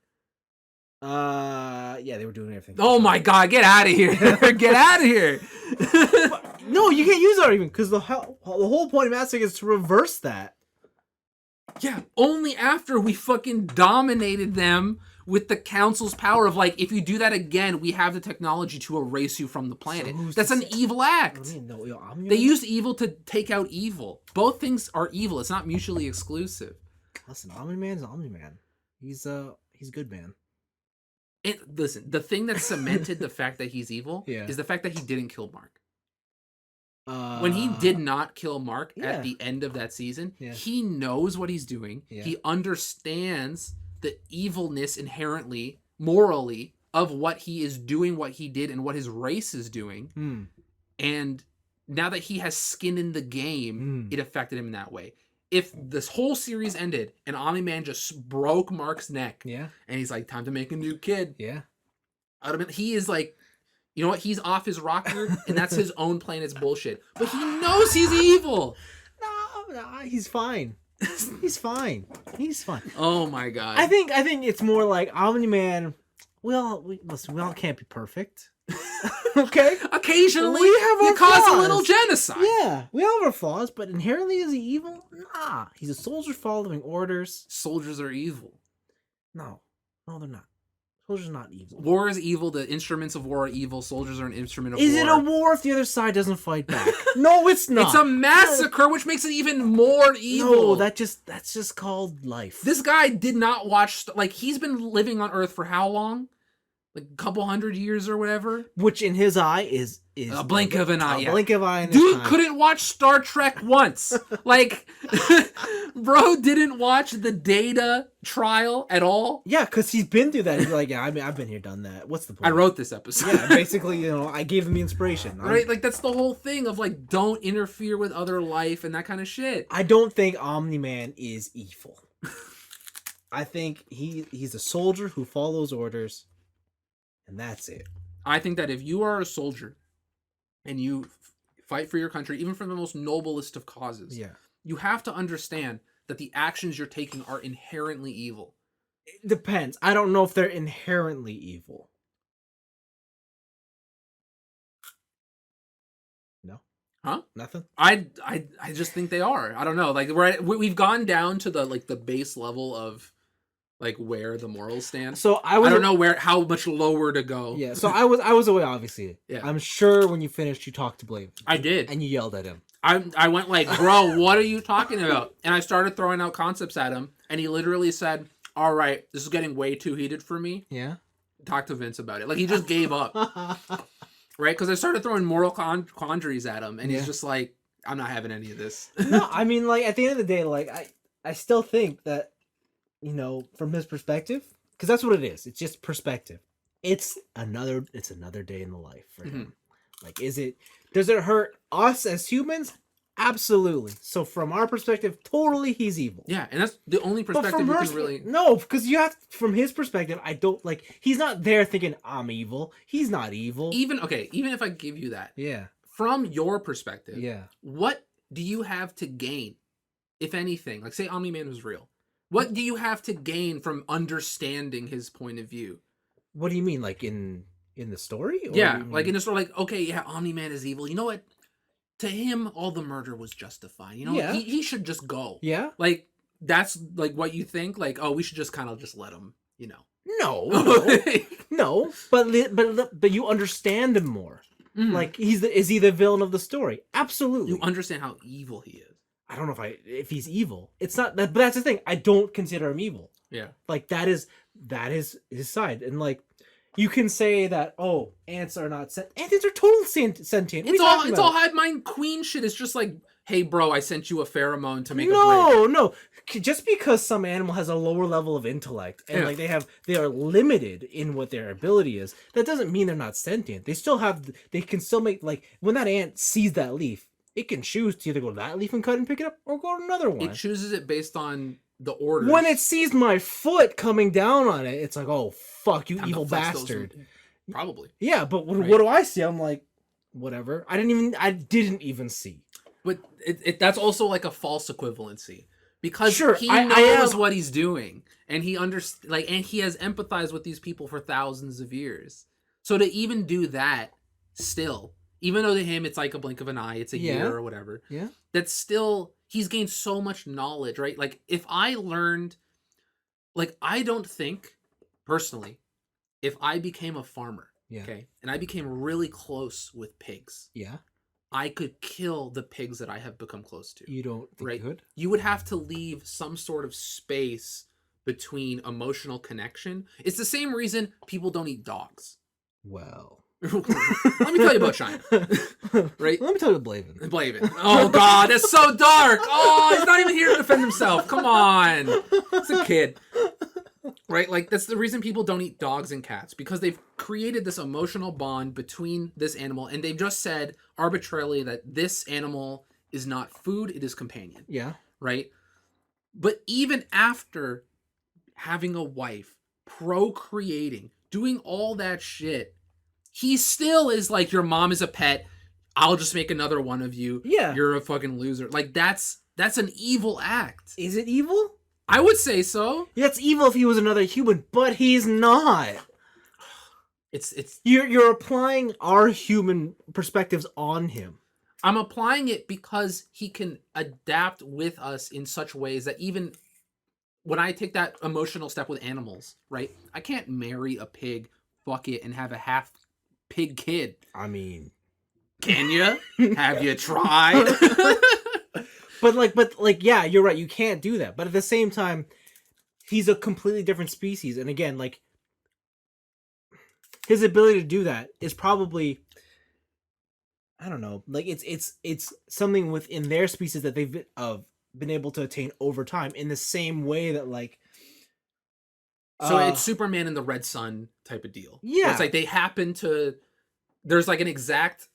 Yeah, they were doing everything. Oh my god, get out of here. Get out of here. No, you can't use that argument because the whole point of Mass Effect is to reverse that. Yeah, only after we fucking dominated them with the council's power of like, if you do that again, we have the technology to erase you from the planet. So that's an evil act. They used evil to take out evil. Both things are evil. It's not mutually exclusive. Listen, Omni-Man's Omni-Man. He's good, man. Listen, the thing that cemented the fact that he's evil is the fact that he didn't kill Mark. When he did not kill Mark at the end of that season, he knows what he's doing. Yeah. He understands the evilness inherently, morally, of what he is doing, what he did, and what his race is doing. And now that he has skin in the game, it affected him in that way. If this whole series ended and Omni-Man just broke Mark's neck, and he's like, time to make a new kid. Yeah. He is like, you know what? He's off his rocker, and that's his own planet's bullshit. But he knows he's evil. No, he's fine. He's fine. He's fine. Oh my god. I think it's more like Omni-Man. We all can't be perfect. Okay. Occasionally, we have our cause flaws. a little genocide. Yeah, we all have our flaws, but inherently is he evil? Nah, he's a soldier following orders. Soldiers are evil. No, they're not. Soldiers are not evil. War is evil. The instruments of war are evil. Soldiers are an instrument of war. Is it a war if the other side doesn't fight back? No, it's not. It's a massacre, which makes it even more evil. No, that's just called life. This guy did not watch. Like, he's been living on Earth for how long? Like a couple hundred years or whatever. Which in his eye is a blink of an eye. A blink of an eye. Dude couldn't watch Star Trek once. Like, bro didn't watch the Data trial at all. Yeah, because he's been through that. He's like, yeah, I've been here, done that. What's the point? I wrote this episode. Yeah, basically, I gave him the inspiration. Right? Like, that's the whole thing of, like, don't interfere with other life and that kind of shit. I don't think Omni-Man is evil. I think he's a soldier who follows orders. And that's it. I think that if you are a soldier and you fight for your country, even for the most noblest of causes, you have to understand that the actions you're taking are inherently evil. It depends. I don't know if they're inherently evil. No? Huh? Nothing? I just think they are. I don't know. Like, we've gone down to the base level of like where the morals stand. So I don't know how much lower to go. Yeah. So I was away, obviously. Yeah. I'm sure when you finished, you talked to Blake. I did, and you yelled at him. I went like, bro, what are you talking about? And I started throwing out concepts at him, and he literally said, "All right, this is getting way too heated for me. Yeah. Talk to Vince about it." Like, he just gave up. Right? Because I started throwing moral quandaries at him, and he's just like, "I'm not having any of this." No, I mean, like, at the end of the day, like, I still think that, from his perspective, because that's what it is. It's just perspective. It's another day in the life for him. Like, does it hurt us as humans? Absolutely. So from our perspective, totally he's evil. Yeah, and that's the only perspective you can really... No, because from his perspective, I don't, like, he's not there thinking, I'm evil. He's not evil. Even if I give you that. Yeah. from your perspective, Yeah. what do you have to gain, if anything? Like, say Omni-Man was real. What do you have to gain from understanding his point of view? What do you mean, like in the story? Or Yeah, do you like mean... in the story, like, okay, yeah, Omni-Man is evil. You know what? To him, all the murder was justified. You know, Yeah. he should just go. Yeah. Like, that's like what you think. Like, oh, we should just kind of just let him. You know. No. No. But you understand him more. Mhm. Like is he the villain of the story? Absolutely. You understand how evil he is. I don't know if he's evil. It's not that, but that's the thing. I don't consider him evil. Yeah. Like that is his side, and like you can say that ants are not ants are total sentient. It's all hive mind queen shit. It's just like, hey, bro, I sent you a pheromone to make a bridge. No. Just because some animal has a lower level of intellect and like they are limited in what their ability is, that doesn't mean they're not sentient. They can still make, like, when that ant sees that leaf, it can choose to either go to that leaf and cut and pick it up or go to another one. It chooses it based on the orders. When it sees my foot coming down on it, it's like, oh fuck you, evil bastard. Probably. Yeah, but what do I see? I'm like, whatever. I didn't even see. But that's also like a false equivalency, because he I knows what he's doing, and he and he has empathized with these people for thousands of years. So to even do that, still, even though to him it's like a blink of an eye, it's a year or whatever. Yeah. That's still, he's gained so much knowledge, right? Like, if I learned, like, I don't think personally, if I became a farmer, okay, and I became really close with pigs, I could kill the pigs that I have become close to. You don't think you could? You would have to leave some sort of space between emotional connection. It's the same reason people don't eat dogs. Well, let me tell you about China. Right? Let me tell you about Blaven. Oh god, that's so dark. Oh, he's not even here to defend himself. Come on. It's a kid. Right? Like, that's the reason people don't eat dogs and cats, because they've created this emotional bond between this animal, and they've just said arbitrarily that this animal is not food, it is companion. Yeah. Right? But even after having a wife, procreating, doing all that shit, he still is like, your mom is a pet, I'll just make another one of you. Yeah. You're a fucking loser. Like, that's an evil act. Is it evil? I would say so. Yeah, it's evil if he was another human, but he's not. It's You're applying our human perspectives on him. I'm applying it because he can adapt with us in such ways that even when I take that emotional step with animals, right? I can't marry a pig, fuck it, and have a half pig kid. I mean, can you? Have you tried? But yeah, you're right. You can't do that. But at the same time, he's a completely different species. And again, like, his ability to do that is probably, I don't know, like it's something within their species that they've been able to attain over time, in the same way that, like, so it's Superman and the Red Sun type of deal. Yeah. It's like they happen to, there's like an exact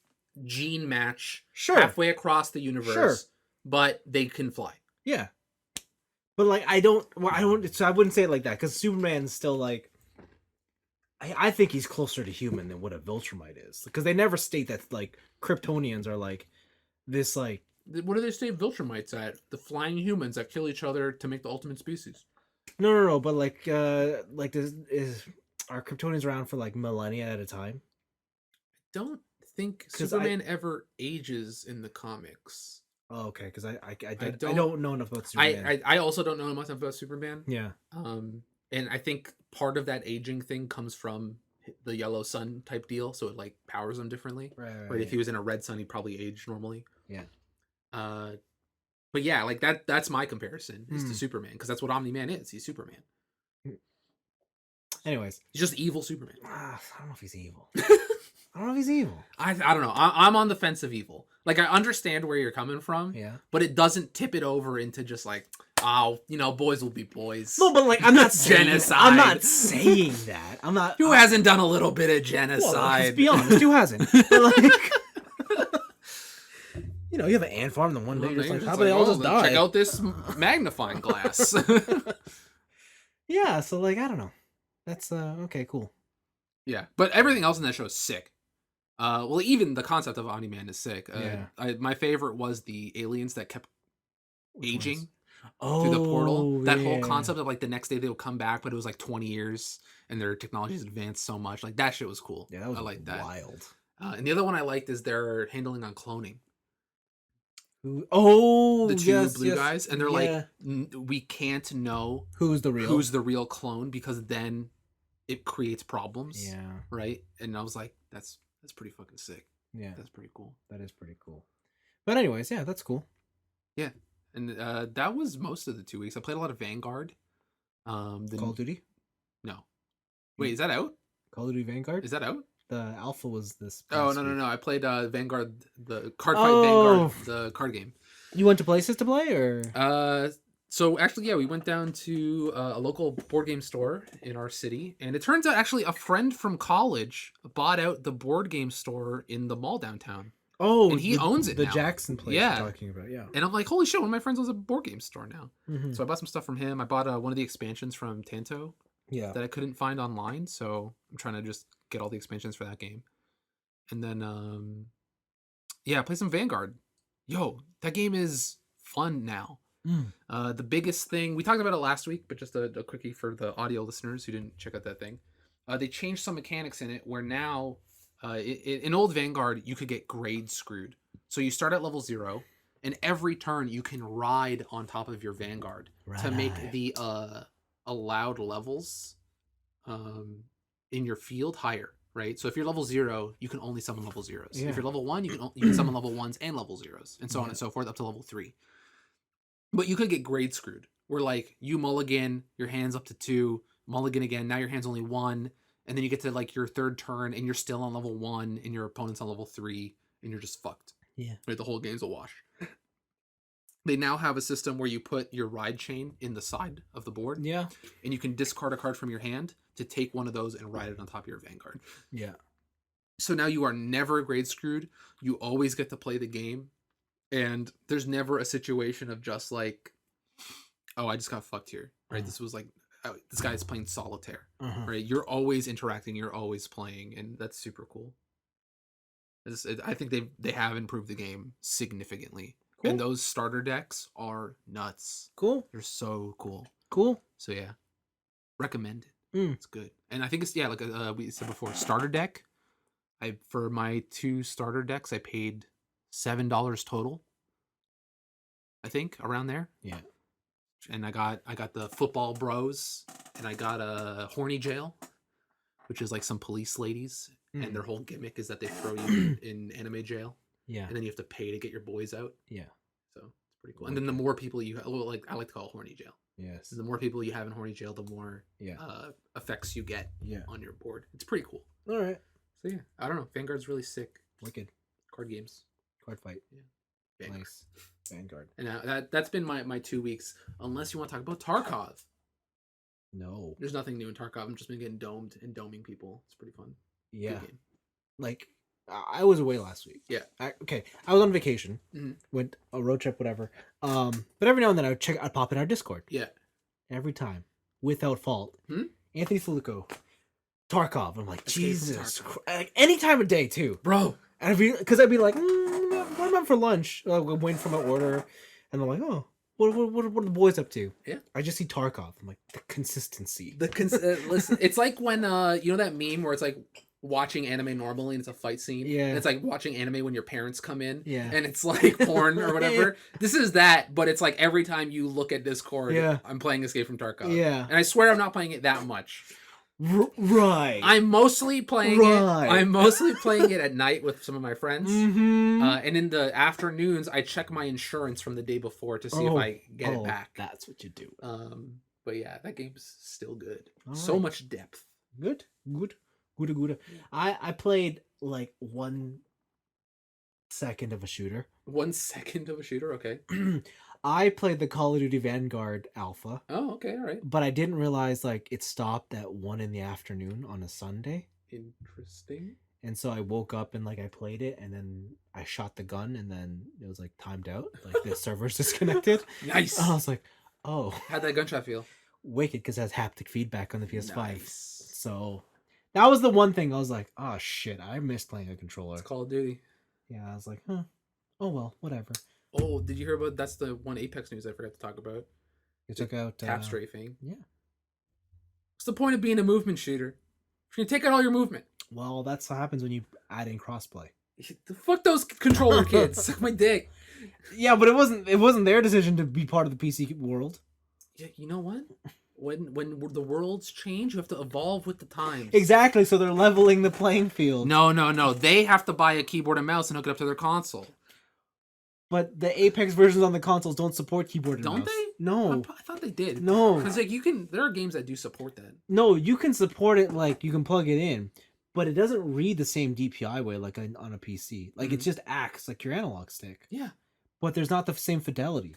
gene match halfway across the universe, but they can fly. Yeah. But like, so I wouldn't say it like that, because Superman's still like, I think he's closer to human than what a Viltrumite is, because they never state that, like, Kryptonians are like this, like, what do they say Viltrumites at? The flying humans that kill each other to make the ultimate species. No, but like this are Kryptonians around for like millennia at a time? I don't think Superman ever ages in the comics. Oh, okay, because I don't know enough about Superman. I also don't know enough about Superman. Yeah. And I think part of that aging thing comes from the yellow sun type deal, so it like powers him differently. Right. If he was in a red sun, he'd probably age normally. Yeah. But yeah, like that's my comparison is to Superman, because that's what Omni-Man is. He's Superman. Anyways, he's just evil Superman. I don't know if he's evil. I don't know if he's evil. I don't know. I'm on the fence of evil. Like, I understand where you're coming from. Yeah. But it doesn't tip it over into just like, oh, boys will be boys. No, but like, I'm not saying genocide. I'm not saying that. I'm not. Who hasn't done a little bit of genocide? Well, let's be honest. Who hasn't? But like, you have an ant farm, and then one day you're just like, how about they all just die? Check out this magnifying glass. Yeah. So like, I don't know. That's okay. Cool. Yeah, but everything else in that show is sick. Well, even the concept of Omni-Man is sick. Yeah. My favorite was the aliens that kept Which aging ones? through the portal. Oh, That whole yeah. concept of like the next day they would come back, but it was like 20 years and their technology has advanced so much. Like that shit was cool. Yeah, that was I like that. wild. And the other one I liked is their handling on cloning. Oh, The two yes, blue yes. guys, and they're Yeah. like, we can't know Who's the real clone because then it creates problems, Yeah. right? And I was like, that's pretty fucking sick. Yeah. That's pretty cool. That is pretty cool. But anyways, yeah, that's cool. Yeah, and that was most of the 2 weeks. I played a lot of Vanguard. Call of Duty? No, wait, is that out? Call of Duty Vanguard? Is that out? The alpha was this Oh past no week. I played Vanguard, the card fight Vanguard, the card game. You went to places to play, or? So actually, yeah, we went down to a local board game store in our city, and it turns out actually a friend from college bought out the board game store in the mall downtown. Oh, and he owns it the now. Jackson place Yeah. you're talking about, yeah. And I'm like, holy shit, one of my friends owns a board game store now. Mm-hmm. So I bought some stuff from him. I bought one of the expansions from Tanto Yeah. that I couldn't find online, so I'm trying to just get all the expansions for that game. And then, yeah, play some Vanguard. Yo, that game is fun now. The biggest thing, we talked about it last week, but just a quickie for the audio listeners who didn't check out that thing. They changed some mechanics in it where now, in old Vanguard, you could get grade screwed. So you start at level 0, and every turn you can ride on top of your Vanguard to make the allowed levels in your field higher. Right, so if you're level 0, you can only summon level 0s. Yeah. If you're level 1, you can summon level 1s and level 0s, and so on and so forth up to level 3. But you could get grade screwed, where like you mulligan, your hand's up to 2, mulligan again, now your hand's only 1, and then you get to like your third turn, and you're still on level 1, and your opponent's on level 3, and you're just fucked. Yeah, right, the whole game's a wash. They now have a system where you put your ride chain in the side of the board. Yeah. And you can discard a card from your hand to take one of those and ride it on top of your Vanguard. Yeah. So now you are never grade screwed. You always get to play the game. And there's never a situation of just like, oh, I just got fucked here. Right? This was like, oh, this guy's playing solitaire. Right? You're always interacting. You're always playing. And that's super cool. I think they have improved the game significantly. Cool. And those starter decks are nuts. Cool. They're so cool. Cool. So yeah, recommend it. It's good. And I think it's like we said before, starter deck. For my 2 starter decks, I paid $7 total. I think around there. Yeah. And I got the football bros, and I got a horny jail, which is like some police ladies, and their whole gimmick is that they throw you in anime jail. Yeah. And then you have to pay to get your boys out. Yeah. So it's pretty cool. And then the more people you have, like I like to call it horny jail. Yes. The more people you have in horny jail, the more effects you get on your board. It's pretty cool. All right. So yeah, I don't know. Vanguard's really sick. Wicked. Card games. Card fight. Yeah. Vanguard. Nice. Vanguard. And that's been my 2 weeks. Unless you want to talk about Tarkov. No. There's nothing new in Tarkov. I've just been getting domed and doming people. It's pretty fun. Yeah. Good game. Like, I was away last week. Yeah. I was on vacation. Went a road trip, whatever. But every now and then I'd pop in our Discord. Yeah. Every time. Without fault. Anthony Felico. Tarkov. I'm like, Jesus Christ. Any time of day, too. Bro. And I'd be like, what am I for lunch? I'm waiting for my order. And I'm like, oh, what are the boys up to? Yeah. I just see Tarkov. I'm like, the consistency. Listen, it's like when, you know that meme where it's like, watching anime normally and it's a fight scene. Yeah. And it's like watching anime when your parents come in. Yeah. And it's like porn or whatever. This is that, but it's like every time you look at Discord, I'm playing Escape from Tarkov. Yeah. And I swear I'm not playing it that much. Right. I'm mostly playing it. I'm mostly playing it at night with some of my friends. And in the afternoons, I check my insurance from the day before to see if I get it back. That's what you do. But yeah, that game's still good. So much depth. Good. Good. I played like 1 second of a shooter. 1 second of a shooter, okay. I played the Call of Duty Vanguard Alpha. Oh, okay, all right. But I didn't realize like it stopped at 1 in the afternoon on a Sunday. Interesting. And so I woke up and like I played it, and then I shot the gun, and then it was like timed out, like the server's disconnected. Nice. And I was like, oh. How'd that gunshot feel? Wicked, because it has haptic feedback on the PS5. Nice. So That was the one thing I was like, oh shit, I missed playing a controller. It's Call of Duty. Yeah, I was like, huh. Oh well, whatever. Oh, did you hear about? That's the one Apex news I forgot to talk about. You took out tap strafing. Yeah. What's the point of being a movement shooter? You're gonna take out all your movement. Well, that's what happens when you add in crossplay. Fuck those controller kids. Suck my dick. Yeah, but it wasn't their decision to be part of the PC world. Yeah, you know what? When the worlds change, you have to evolve with the times. Exactly, so they're leveling the playing field. No. They have to buy a keyboard and mouse and hook it up to their console. But the Apex versions on the consoles don't support keyboard and mouse. Don't they? No. I thought they did. No. Because like there are games that do support that. No, you can support it, like you can plug it in, but it doesn't read the same DPI way like on a PC. Like it just acts like your analog stick. Yeah. But there's not the same fidelity.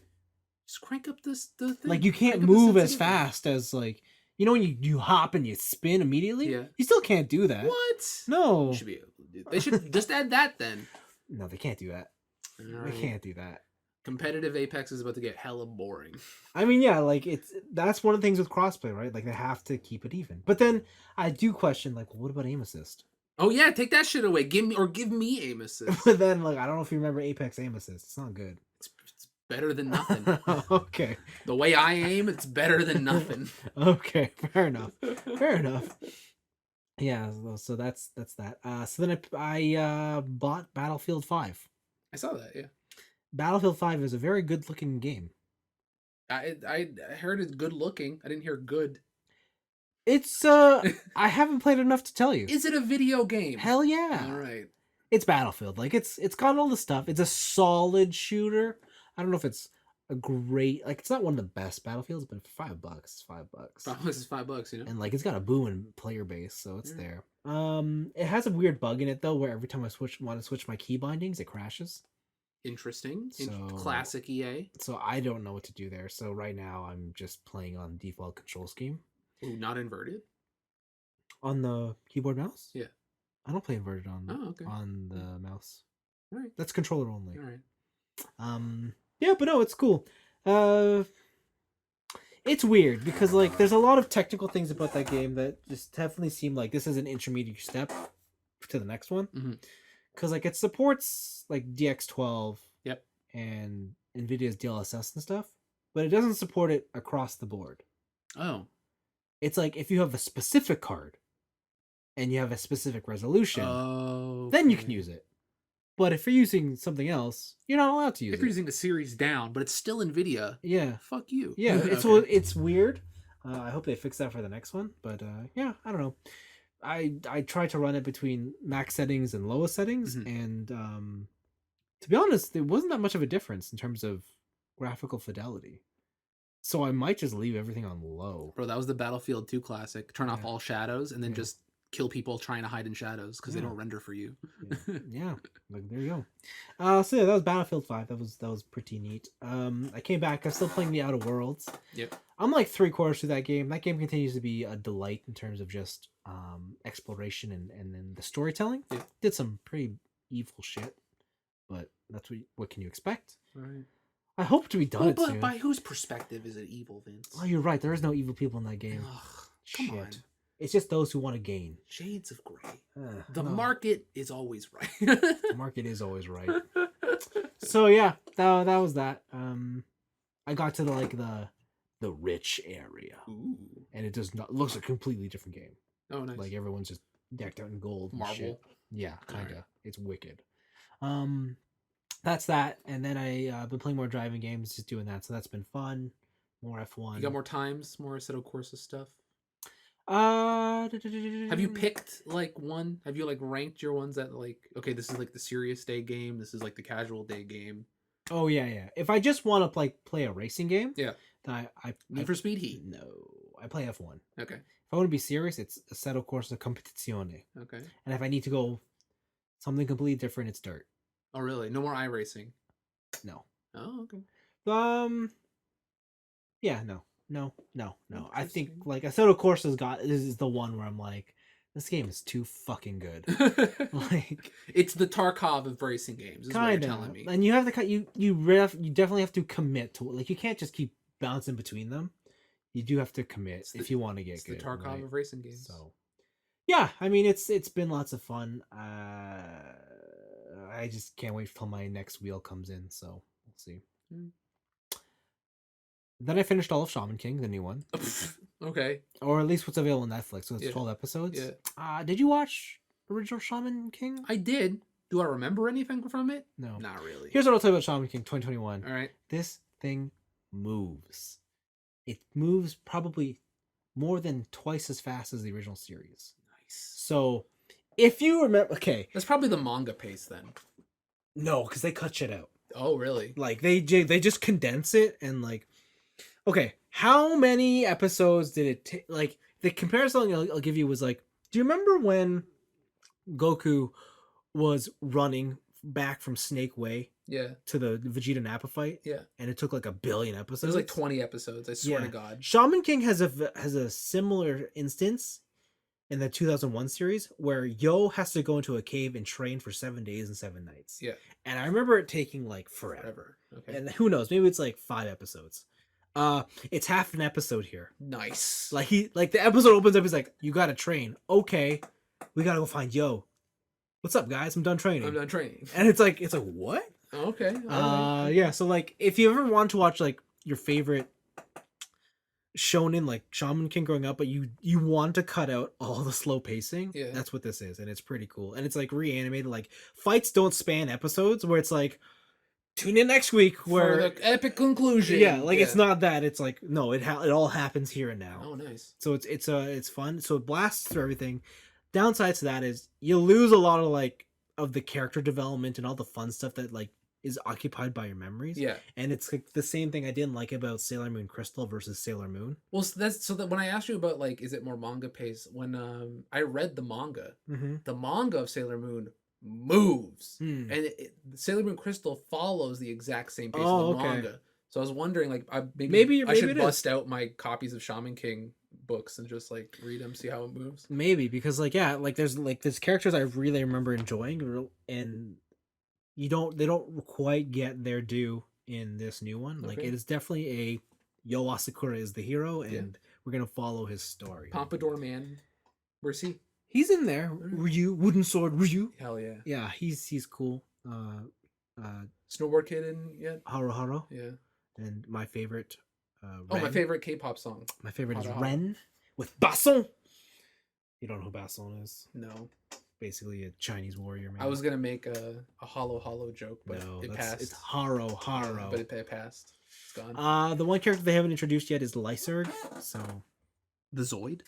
Just crank up the thing. Like you can't move as fast as like when you hop and you spin immediately. Yeah. You still can't do that. What? No. Should be able to do. They should just add that then. No, they can't do that. Right. They can't do that. Competitive Apex is about to get hella boring. I mean, yeah, like that's one of the things with crossplay, right? Like they have to keep it even. But then I do question, like, well, what about aim assist? Oh yeah, take that shit away. Give me aim assist. But then, like, I don't know if you remember Apex aim assist. It's not good. It's better than nothing. Okay. The way I aim, it's better than nothing. Okay, fair enough. Fair enough. Yeah, so that's that. So then I bought Battlefield 5. I saw that. Yeah. Battlefield 5 is a very good looking game. I heard it's good looking. I didn't hear good. It's I haven't played enough to tell you. Is it a video game? Hell yeah. All right. It's Battlefield. Like it's got all the stuff. It's a solid shooter. I don't know if it's a great, like, it's not one of the best Battlefields, but for $5, it's $5. $5 is $5, you know. And like it's got a booming player base, so it's there. It has a weird bug in it though, where every time I want to switch my key bindings, it crashes. Interesting. So, classic EA. So I don't know what to do there. So right now I'm just playing on default control scheme. Ooh, not inverted? On the keyboard mouse? Yeah. I don't play inverted on the mouse. All right. That's controller only. All right. Yeah, but no, it's cool. It's weird because like there's a lot of technical things about that game that just definitely seem like this is an intermediate step to the next one. Mm-hmm. Because like it supports like DX12 yep. and NVIDIA's DLSS and stuff, but it doesn't support it across the board. Oh. It's like if you have a specific card and you have a specific resolution, then you can use it. But if you're using something else, you're not allowed to use it. If you're using a series down, but it's still NVIDIA, fuck you. Yeah, it's weird. I hope they fix that for the next one. But yeah, I don't know. I tried to run it between max settings and lowest settings, and to be honest, there wasn't that much of a difference in terms of graphical fidelity. So I might just leave everything on low. Bro, that was the Battlefield 2 classic. Turn off all shadows and then just kill people trying to hide in shadows because they don't render for you. Yeah. Like there you go. So yeah, that was Battlefield 5. That was pretty neat. I came back. I'm still playing the Outer Worlds. Yep. I'm like 3/4 through that game. That game continues to be a delight in terms of just exploration and then the storytelling. Yeah. Did some pretty evil shit, but that's what can you expect? Right. I hope to be done it soon. By whose perspective is it evil, Vince? Oh, you're right. There is no evil people in that game. Ugh, come on. It's just those who want to gain. Shades of gray. The market is always right. The market is always right. So yeah, that was that. I got to the rich area. Ooh. And it looks a completely different game. Oh, nice. Like everyone's just decked out in gold. Marble. And shit. Yeah, kind of. Right. It's wicked. That's that. And then I've been playing more driving games, just doing that. So that's been fun. More F1. You got more times, more Assetto Corsa stuff? Have you picked like one? Have you like ranked your ones that like, okay, this is like the serious day game, this is like the casual day game? Oh yeah. If I just want to like play a racing game, then I Need for Speed Heat. No, I play F1. Okay. If I want to be serious, it's Assetto Corsa Competizione. Okay. And if I need to go something completely different, it's dirt. Oh really? No more iRacing? No. Oh okay. Yeah, no. I think like Assetto Corsa is the one where I'm like, this game is too fucking good. Like it's the Tarkov of racing games. Is what you're telling me. And you have to you definitely have to commit to it. Like you can't just keep bouncing between them. You do have to commit if you want to get good. It's the Tarkov of racing games. So Yeah, I mean it's been lots of fun. I just can't wait till my next wheel comes in. So we'll see. Mm. Then I finished all of Shaman King, the new one, Okay. or at least what's available on Netflix. So it's Yeah. 12 episodes. Yeah. Did you watch original Shaman King? I did. Do I remember anything from it? No, Not really. Here's what I'll tell you about Shaman King 2021. All right. This thing moves. It moves probably more than twice as fast as the original series. Nice. So if you remember, okay, That's probably the manga pace then. no, because they cut shit out. Oh, really? Like they just condense it and like, okay, how many episodes did it take? Like the comparison I'll give you was like, do you remember when Goku was running back from Snake Way Yeah. to the Vegeta Nappa fight? Yeah. And it took like 1 billion episodes. It was like 20 episodes. I swear to God. Shaman King has a similar instance in the 2001 series where Yo has to go into a cave and train for 7 days and 7 nights. Yeah. And I remember it taking like forever. Okay. And who knows, maybe it's like 5 episodes. It's half an episode here. Nice. Like the episode opens up, he's like, you gotta train. Okay, we gotta go find Yo. What's up, guys? I'm done training. And it's like what? Okay. Yeah, so like if you ever want to watch like your favorite shonen like Shaman King growing up, but you want to cut out all the slow pacing, that's what this is, and it's pretty cool. And it's like reanimated, like fights don't span episodes where it's like tune in next week where for the epic conclusion. It's not that, it's like no, it all happens here and now. Oh, nice. So it's fun. So it blasts through everything. Downsides to that is you lose a lot of like of the character development and all the fun stuff that like is occupied by your memories. Yeah. And it's like the same thing I didn't like about Sailor Moon Crystal versus Sailor Moon. Well, so that when I asked you about like, is it more manga pace? When I read the manga of Sailor Moon moves, and Sailor Moon Crystal follows the exact same pace of the manga. So I was wondering, like, maybe I should bust out my copies of Shaman King books and just like read them, see how it moves. Maybe because there's characters I really remember enjoying, and they don't quite get their due in this new one. Like it is definitely a Yo Asakura is the hero, and we're gonna follow his story. Pompadour Man, where's he? He's in there. Ryu, Wooden Sword Ryu. Hell yeah. Yeah, he's cool. Snowboard Kid in yet? Haro. Yeah. And my favorite. my favorite K-pop song. My favorite is Ren with Basson. You don't know who Basson is? No. Basically a Chinese warrior man. I was gonna make a hollow joke, but it passed. It's Haro. But it passed. It's gone. The one character they haven't introduced yet is Lyserg. So the Zoid?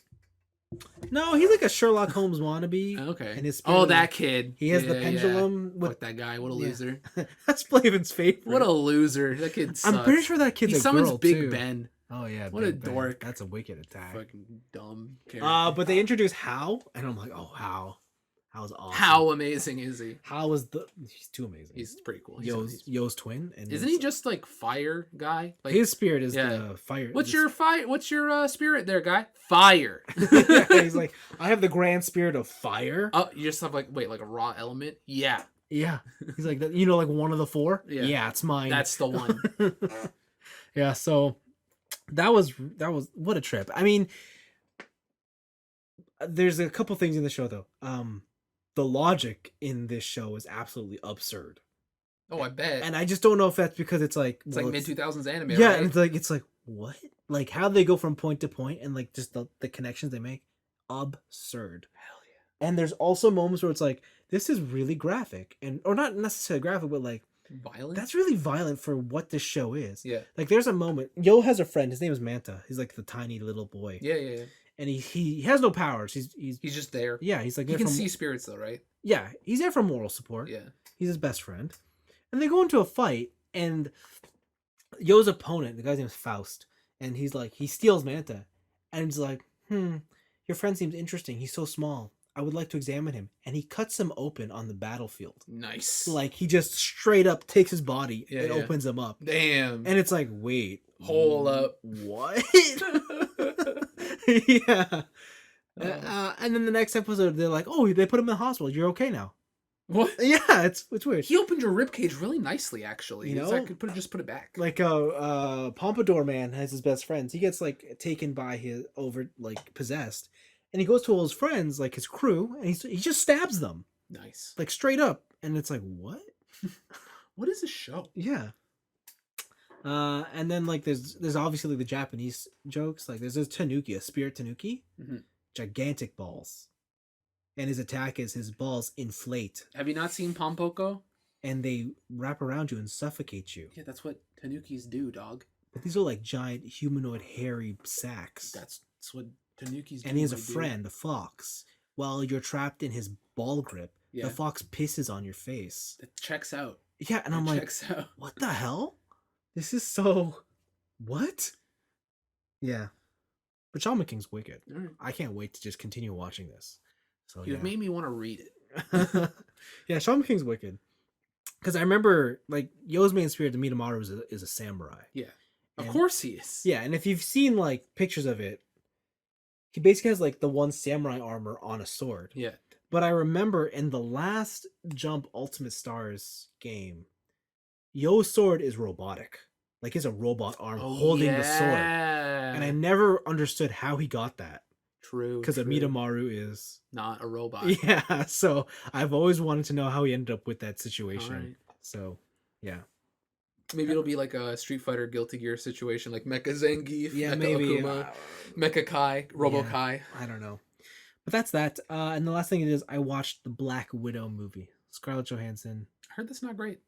No, he's like a Sherlock Holmes wannabe. Okay. And his that kid. He has the pendulum. Yeah. Fuck that guy. What a loser. That's Blaven's favorite. What a loser. That kid sucks. I'm pretty sure that kid's he a girl Big too. Ben. Oh yeah. What a dork. That's a wicked attack. Fucking dumb character. But they introduced How, and I'm like, oh, How. How's awesome. How amazing is he? How is he's too amazing. He's pretty cool. Yo's twin. And isn't he just like fire guy? Like his spirit is the fire. What's your fire? What's your spirit there, guy? Fire. He's like, I have the grand spirit of fire. Oh, you just have like a raw element? Yeah. Yeah. He's like like one of the 4? Yeah, it's mine. That's the one. Yeah, so that was what a trip. I mean, there's a couple things in the show though. The logic in this show is absolutely absurd. Oh, I bet. And I just don't know if that's because it's like mid 2000s anime. Yeah, right? and it's like what? Like how they go from point to point and like just the connections they make, absurd. Hell yeah. And there's also moments where it's like this is really graphic, or not necessarily graphic, but like violent. That's really violent for what this show is. Yeah. Like there's a moment. Yo has a friend. His name is Manta. He's like the tiny little boy. Yeah. And he has no powers. He's just there. Yeah, he's like he can see spirits though, right? Yeah, he's there for moral support. Yeah, he's his best friend, and they go into a fight. And Yo's opponent, the guy's name is Faust, and he's like he steals Manta, and he's like, your friend seems interesting. He's so small. I would like to examine him, and he cuts him open on the battlefield. Nice. Like he just straight up takes his body and opens him up. Damn. And it's like, wait, hold up, what? Yeah. And then the next episode, they're like, "Oh, they put him in the hospital. You're okay now." What? Yeah, it's weird. He opened your ribcage really nicely, actually. You know, I could just put it back. Like Pompadour Man has his best friends. He gets like taken by his possessed, and he goes to all his friends, like his crew, and he just stabs them, Nice. like straight up, and it's like, what? What is this show? Yeah. And then like there's obviously like the Japanese jokes. Like there's a tanuki, a spirit tanuki, gigantic balls, and his attack is his balls inflate. Have you not seen Pompoko? And they wrap around you and suffocate you. Yeah, that's what tanukis do, dog. But these are like giant humanoid hairy sacks. That's what tanukis do. And he has a friend, a fox. While you're trapped in his ball grip, the fox pisses on your face. That checks out. Yeah, and I'm like, what the hell? This is so... What? Yeah. But Shaman King's wicked. Right. I can't wait to just continue watching this. So You've made me want to read it. Yeah, Shaman King's wicked. Because I remember, like, Yo's main spirit, the Mitamaru, is a samurai. Yeah. Of course he is. Yeah, and if you've seen, like, pictures of it, he basically has, like, the one samurai armor on a sword. Yeah. But I remember in the last Jump Ultimate Stars game, Yo's sword is robotic. Like, it's a robot arm holding the sword. And I never understood how he got that. True. Because Mitamaru is not a robot. Yeah, so I've always wanted to know how he ended up with that situation. Right. So, yeah. Maybe it'll be like a Street Fighter Guilty Gear situation, like Mecha Zangief, yeah, Mecha maybe, Akuma, Mecha Kai, Robo Kai. I don't know. But that's that. And the last thing it is, I watched the Black Widow movie. Scarlett Johansson. I heard that's not great.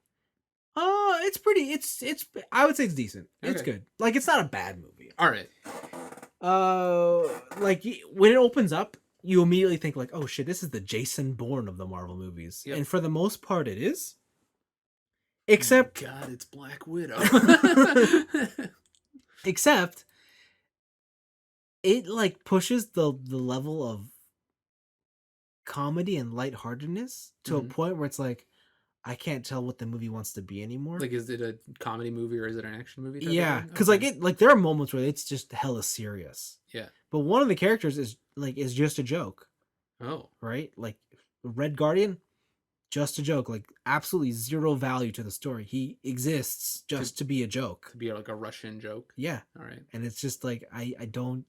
It's pretty. It's. I would say it's decent. Okay. It's good. Like, it's not a bad movie. All right. Like when it opens up, you immediately think like, oh shit, this is the Jason Bourne of the Marvel movies. Yep. And for the most part it is. Except God, it's Black Widow. Except it like pushes the level of comedy and lightheartedness to a point where it's like, I can't tell what the movie wants to be anymore. Like, is it a comedy movie or is it an action movie? Yeah, because like there are moments where it's just hella serious. Yeah, but one of the characters is just a joke. Oh, right, like Red Guardian, just a joke. Like absolutely zero value to the story. He exists just to be a joke. To be like a Russian joke. Yeah. All right. And it's just like I don't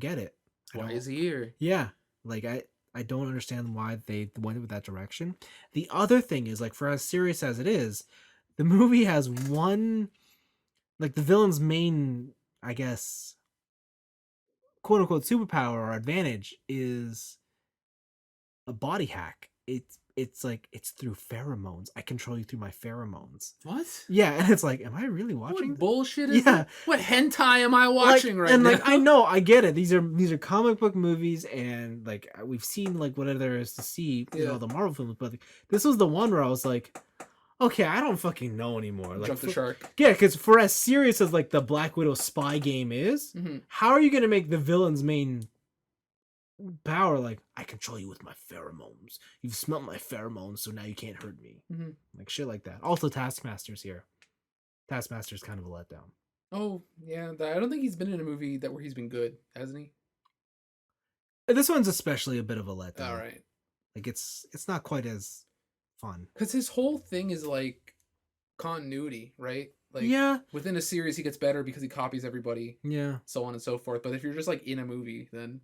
get it. Why is he here? Yeah. Like I don't understand why they went with that direction. The other thing is, like, for as serious as it is, the movie has one, like, the villain's main, I guess, quote unquote superpower or advantage is a body hack. It's like, it's through pheromones. I control you through my pheromones. What? Yeah, and it's like, am I really watching? What bullshit is that? What hentai am I watching right and now? Like, I know, I get it. These are comic book movies, and like we've seen like whatever there is to see in all the Marvel films, but like, this was the one where I was like, okay, I don't fucking know anymore. Like, jump the shark. Yeah, because for as serious as like the Black Widow spy game is, how are you gonna make the villain's main power like, I control you with my pheromones? You've smelt my pheromones, so now you can't hurt me. Like shit like that. Also, Taskmaster's here. Taskmaster's kind of a letdown. Oh yeah, I don't think he's been in a movie where he's been good, hasn't he? This one's especially a bit of a letdown. All right. Like it's not quite as fun because his whole thing is like continuity, right? Like, yeah, within a series he gets better because he copies everybody. Yeah, so on and so forth. But if you're just like in a movie, then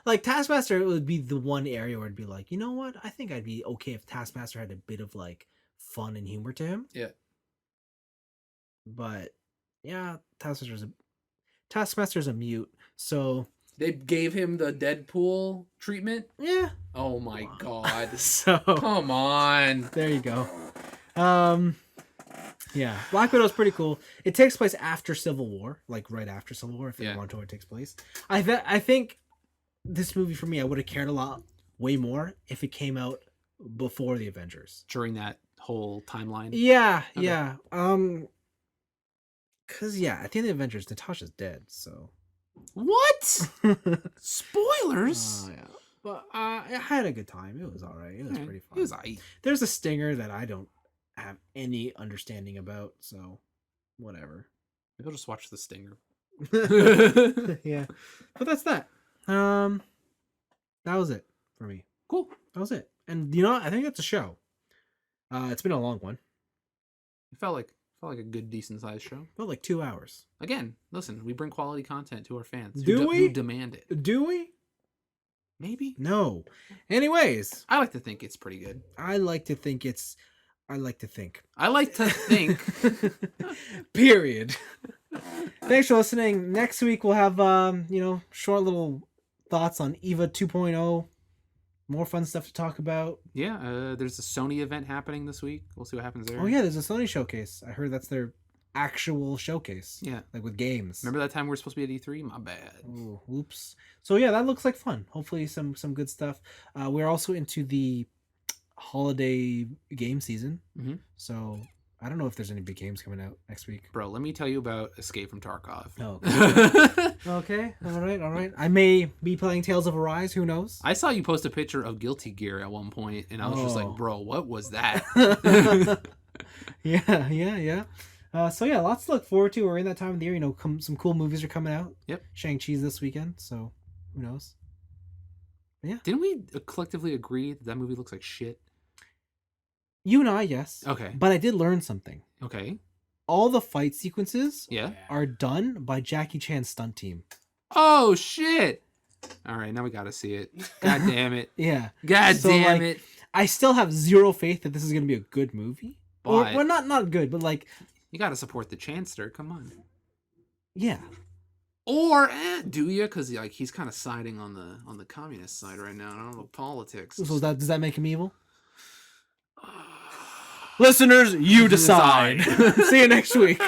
like Taskmaster, it would be the one area where it'd be like, you know what? I think I'd be okay if Taskmaster had a bit of like fun and humor to him. Yeah. But yeah, Taskmaster's a mute, so they gave him the Deadpool treatment. Yeah. Oh my god. So come on. There you go. Yeah, Black Widow's pretty cool. It takes place after Civil War, like right after Civil War, if you want to where it takes place. I think this movie for me, I would have cared a lot way more if it came out before the Avengers. During that whole timeline. Yeah, okay. Yeah. Cause yeah, at the end of the Avengers, Natasha's dead. So what? Spoilers. Yeah. But I had a good time. It was all right. It was pretty fun. It was aight. There's a stinger that I don't have any understanding about, so whatever. Maybe I'll just watch the stinger. Yeah, but that's that. That was it for me. Cool. That was it. And you know what? I think that's a show. It's been a long one. It felt like a good, decent sized show. Felt like 2 hours. Again, listen, we bring quality content to our fans. Who who demand it. Do we? Maybe. No. Anyways, I like to think it's pretty good. I like to think. I like to think. Period. Thanks for listening. Next week we'll have short little thoughts on EVA 2.0. More fun stuff to talk about. Yeah, there's a Sony event happening this week. We'll see what happens there. Oh yeah, there's a Sony showcase. I heard that's their actual showcase. Yeah. Like with games. Remember that time we were supposed to be at E3? My bad. Ooh, oops. So yeah, that looks like fun. Hopefully some good stuff. We're also into the holiday game season. Mm-hmm. So I don't know if there's any big games coming out next week. Bro, let me tell you about Escape from Tarkov. Oh, okay. All right. I may be playing Tales of Arise. Who knows? I saw you post a picture of Guilty Gear at one point, and I was just like, bro, what was that? Yeah. So yeah, lots to look forward to. We're in that time of the year. Some cool movies are coming out. Yep. Shang-Chi's this weekend, so who knows? But yeah. Didn't we collectively agree that movie looks like shit? You and I, yes. Okay. But I did learn something. Okay. All the fight sequences Yeah. are done by Jackie Chan's stunt team. Oh, shit. All right, now we got to see it. God damn it. Yeah. God damn it. I still have zero faith that this is going to be a good movie. But or not good, but like... You got to support the Chancellor. Come on. Yeah. Or do you? Because he's kind of siding on the communist side right now. I don't know politics. So does that make him evil? Listeners, you decide. See you next week.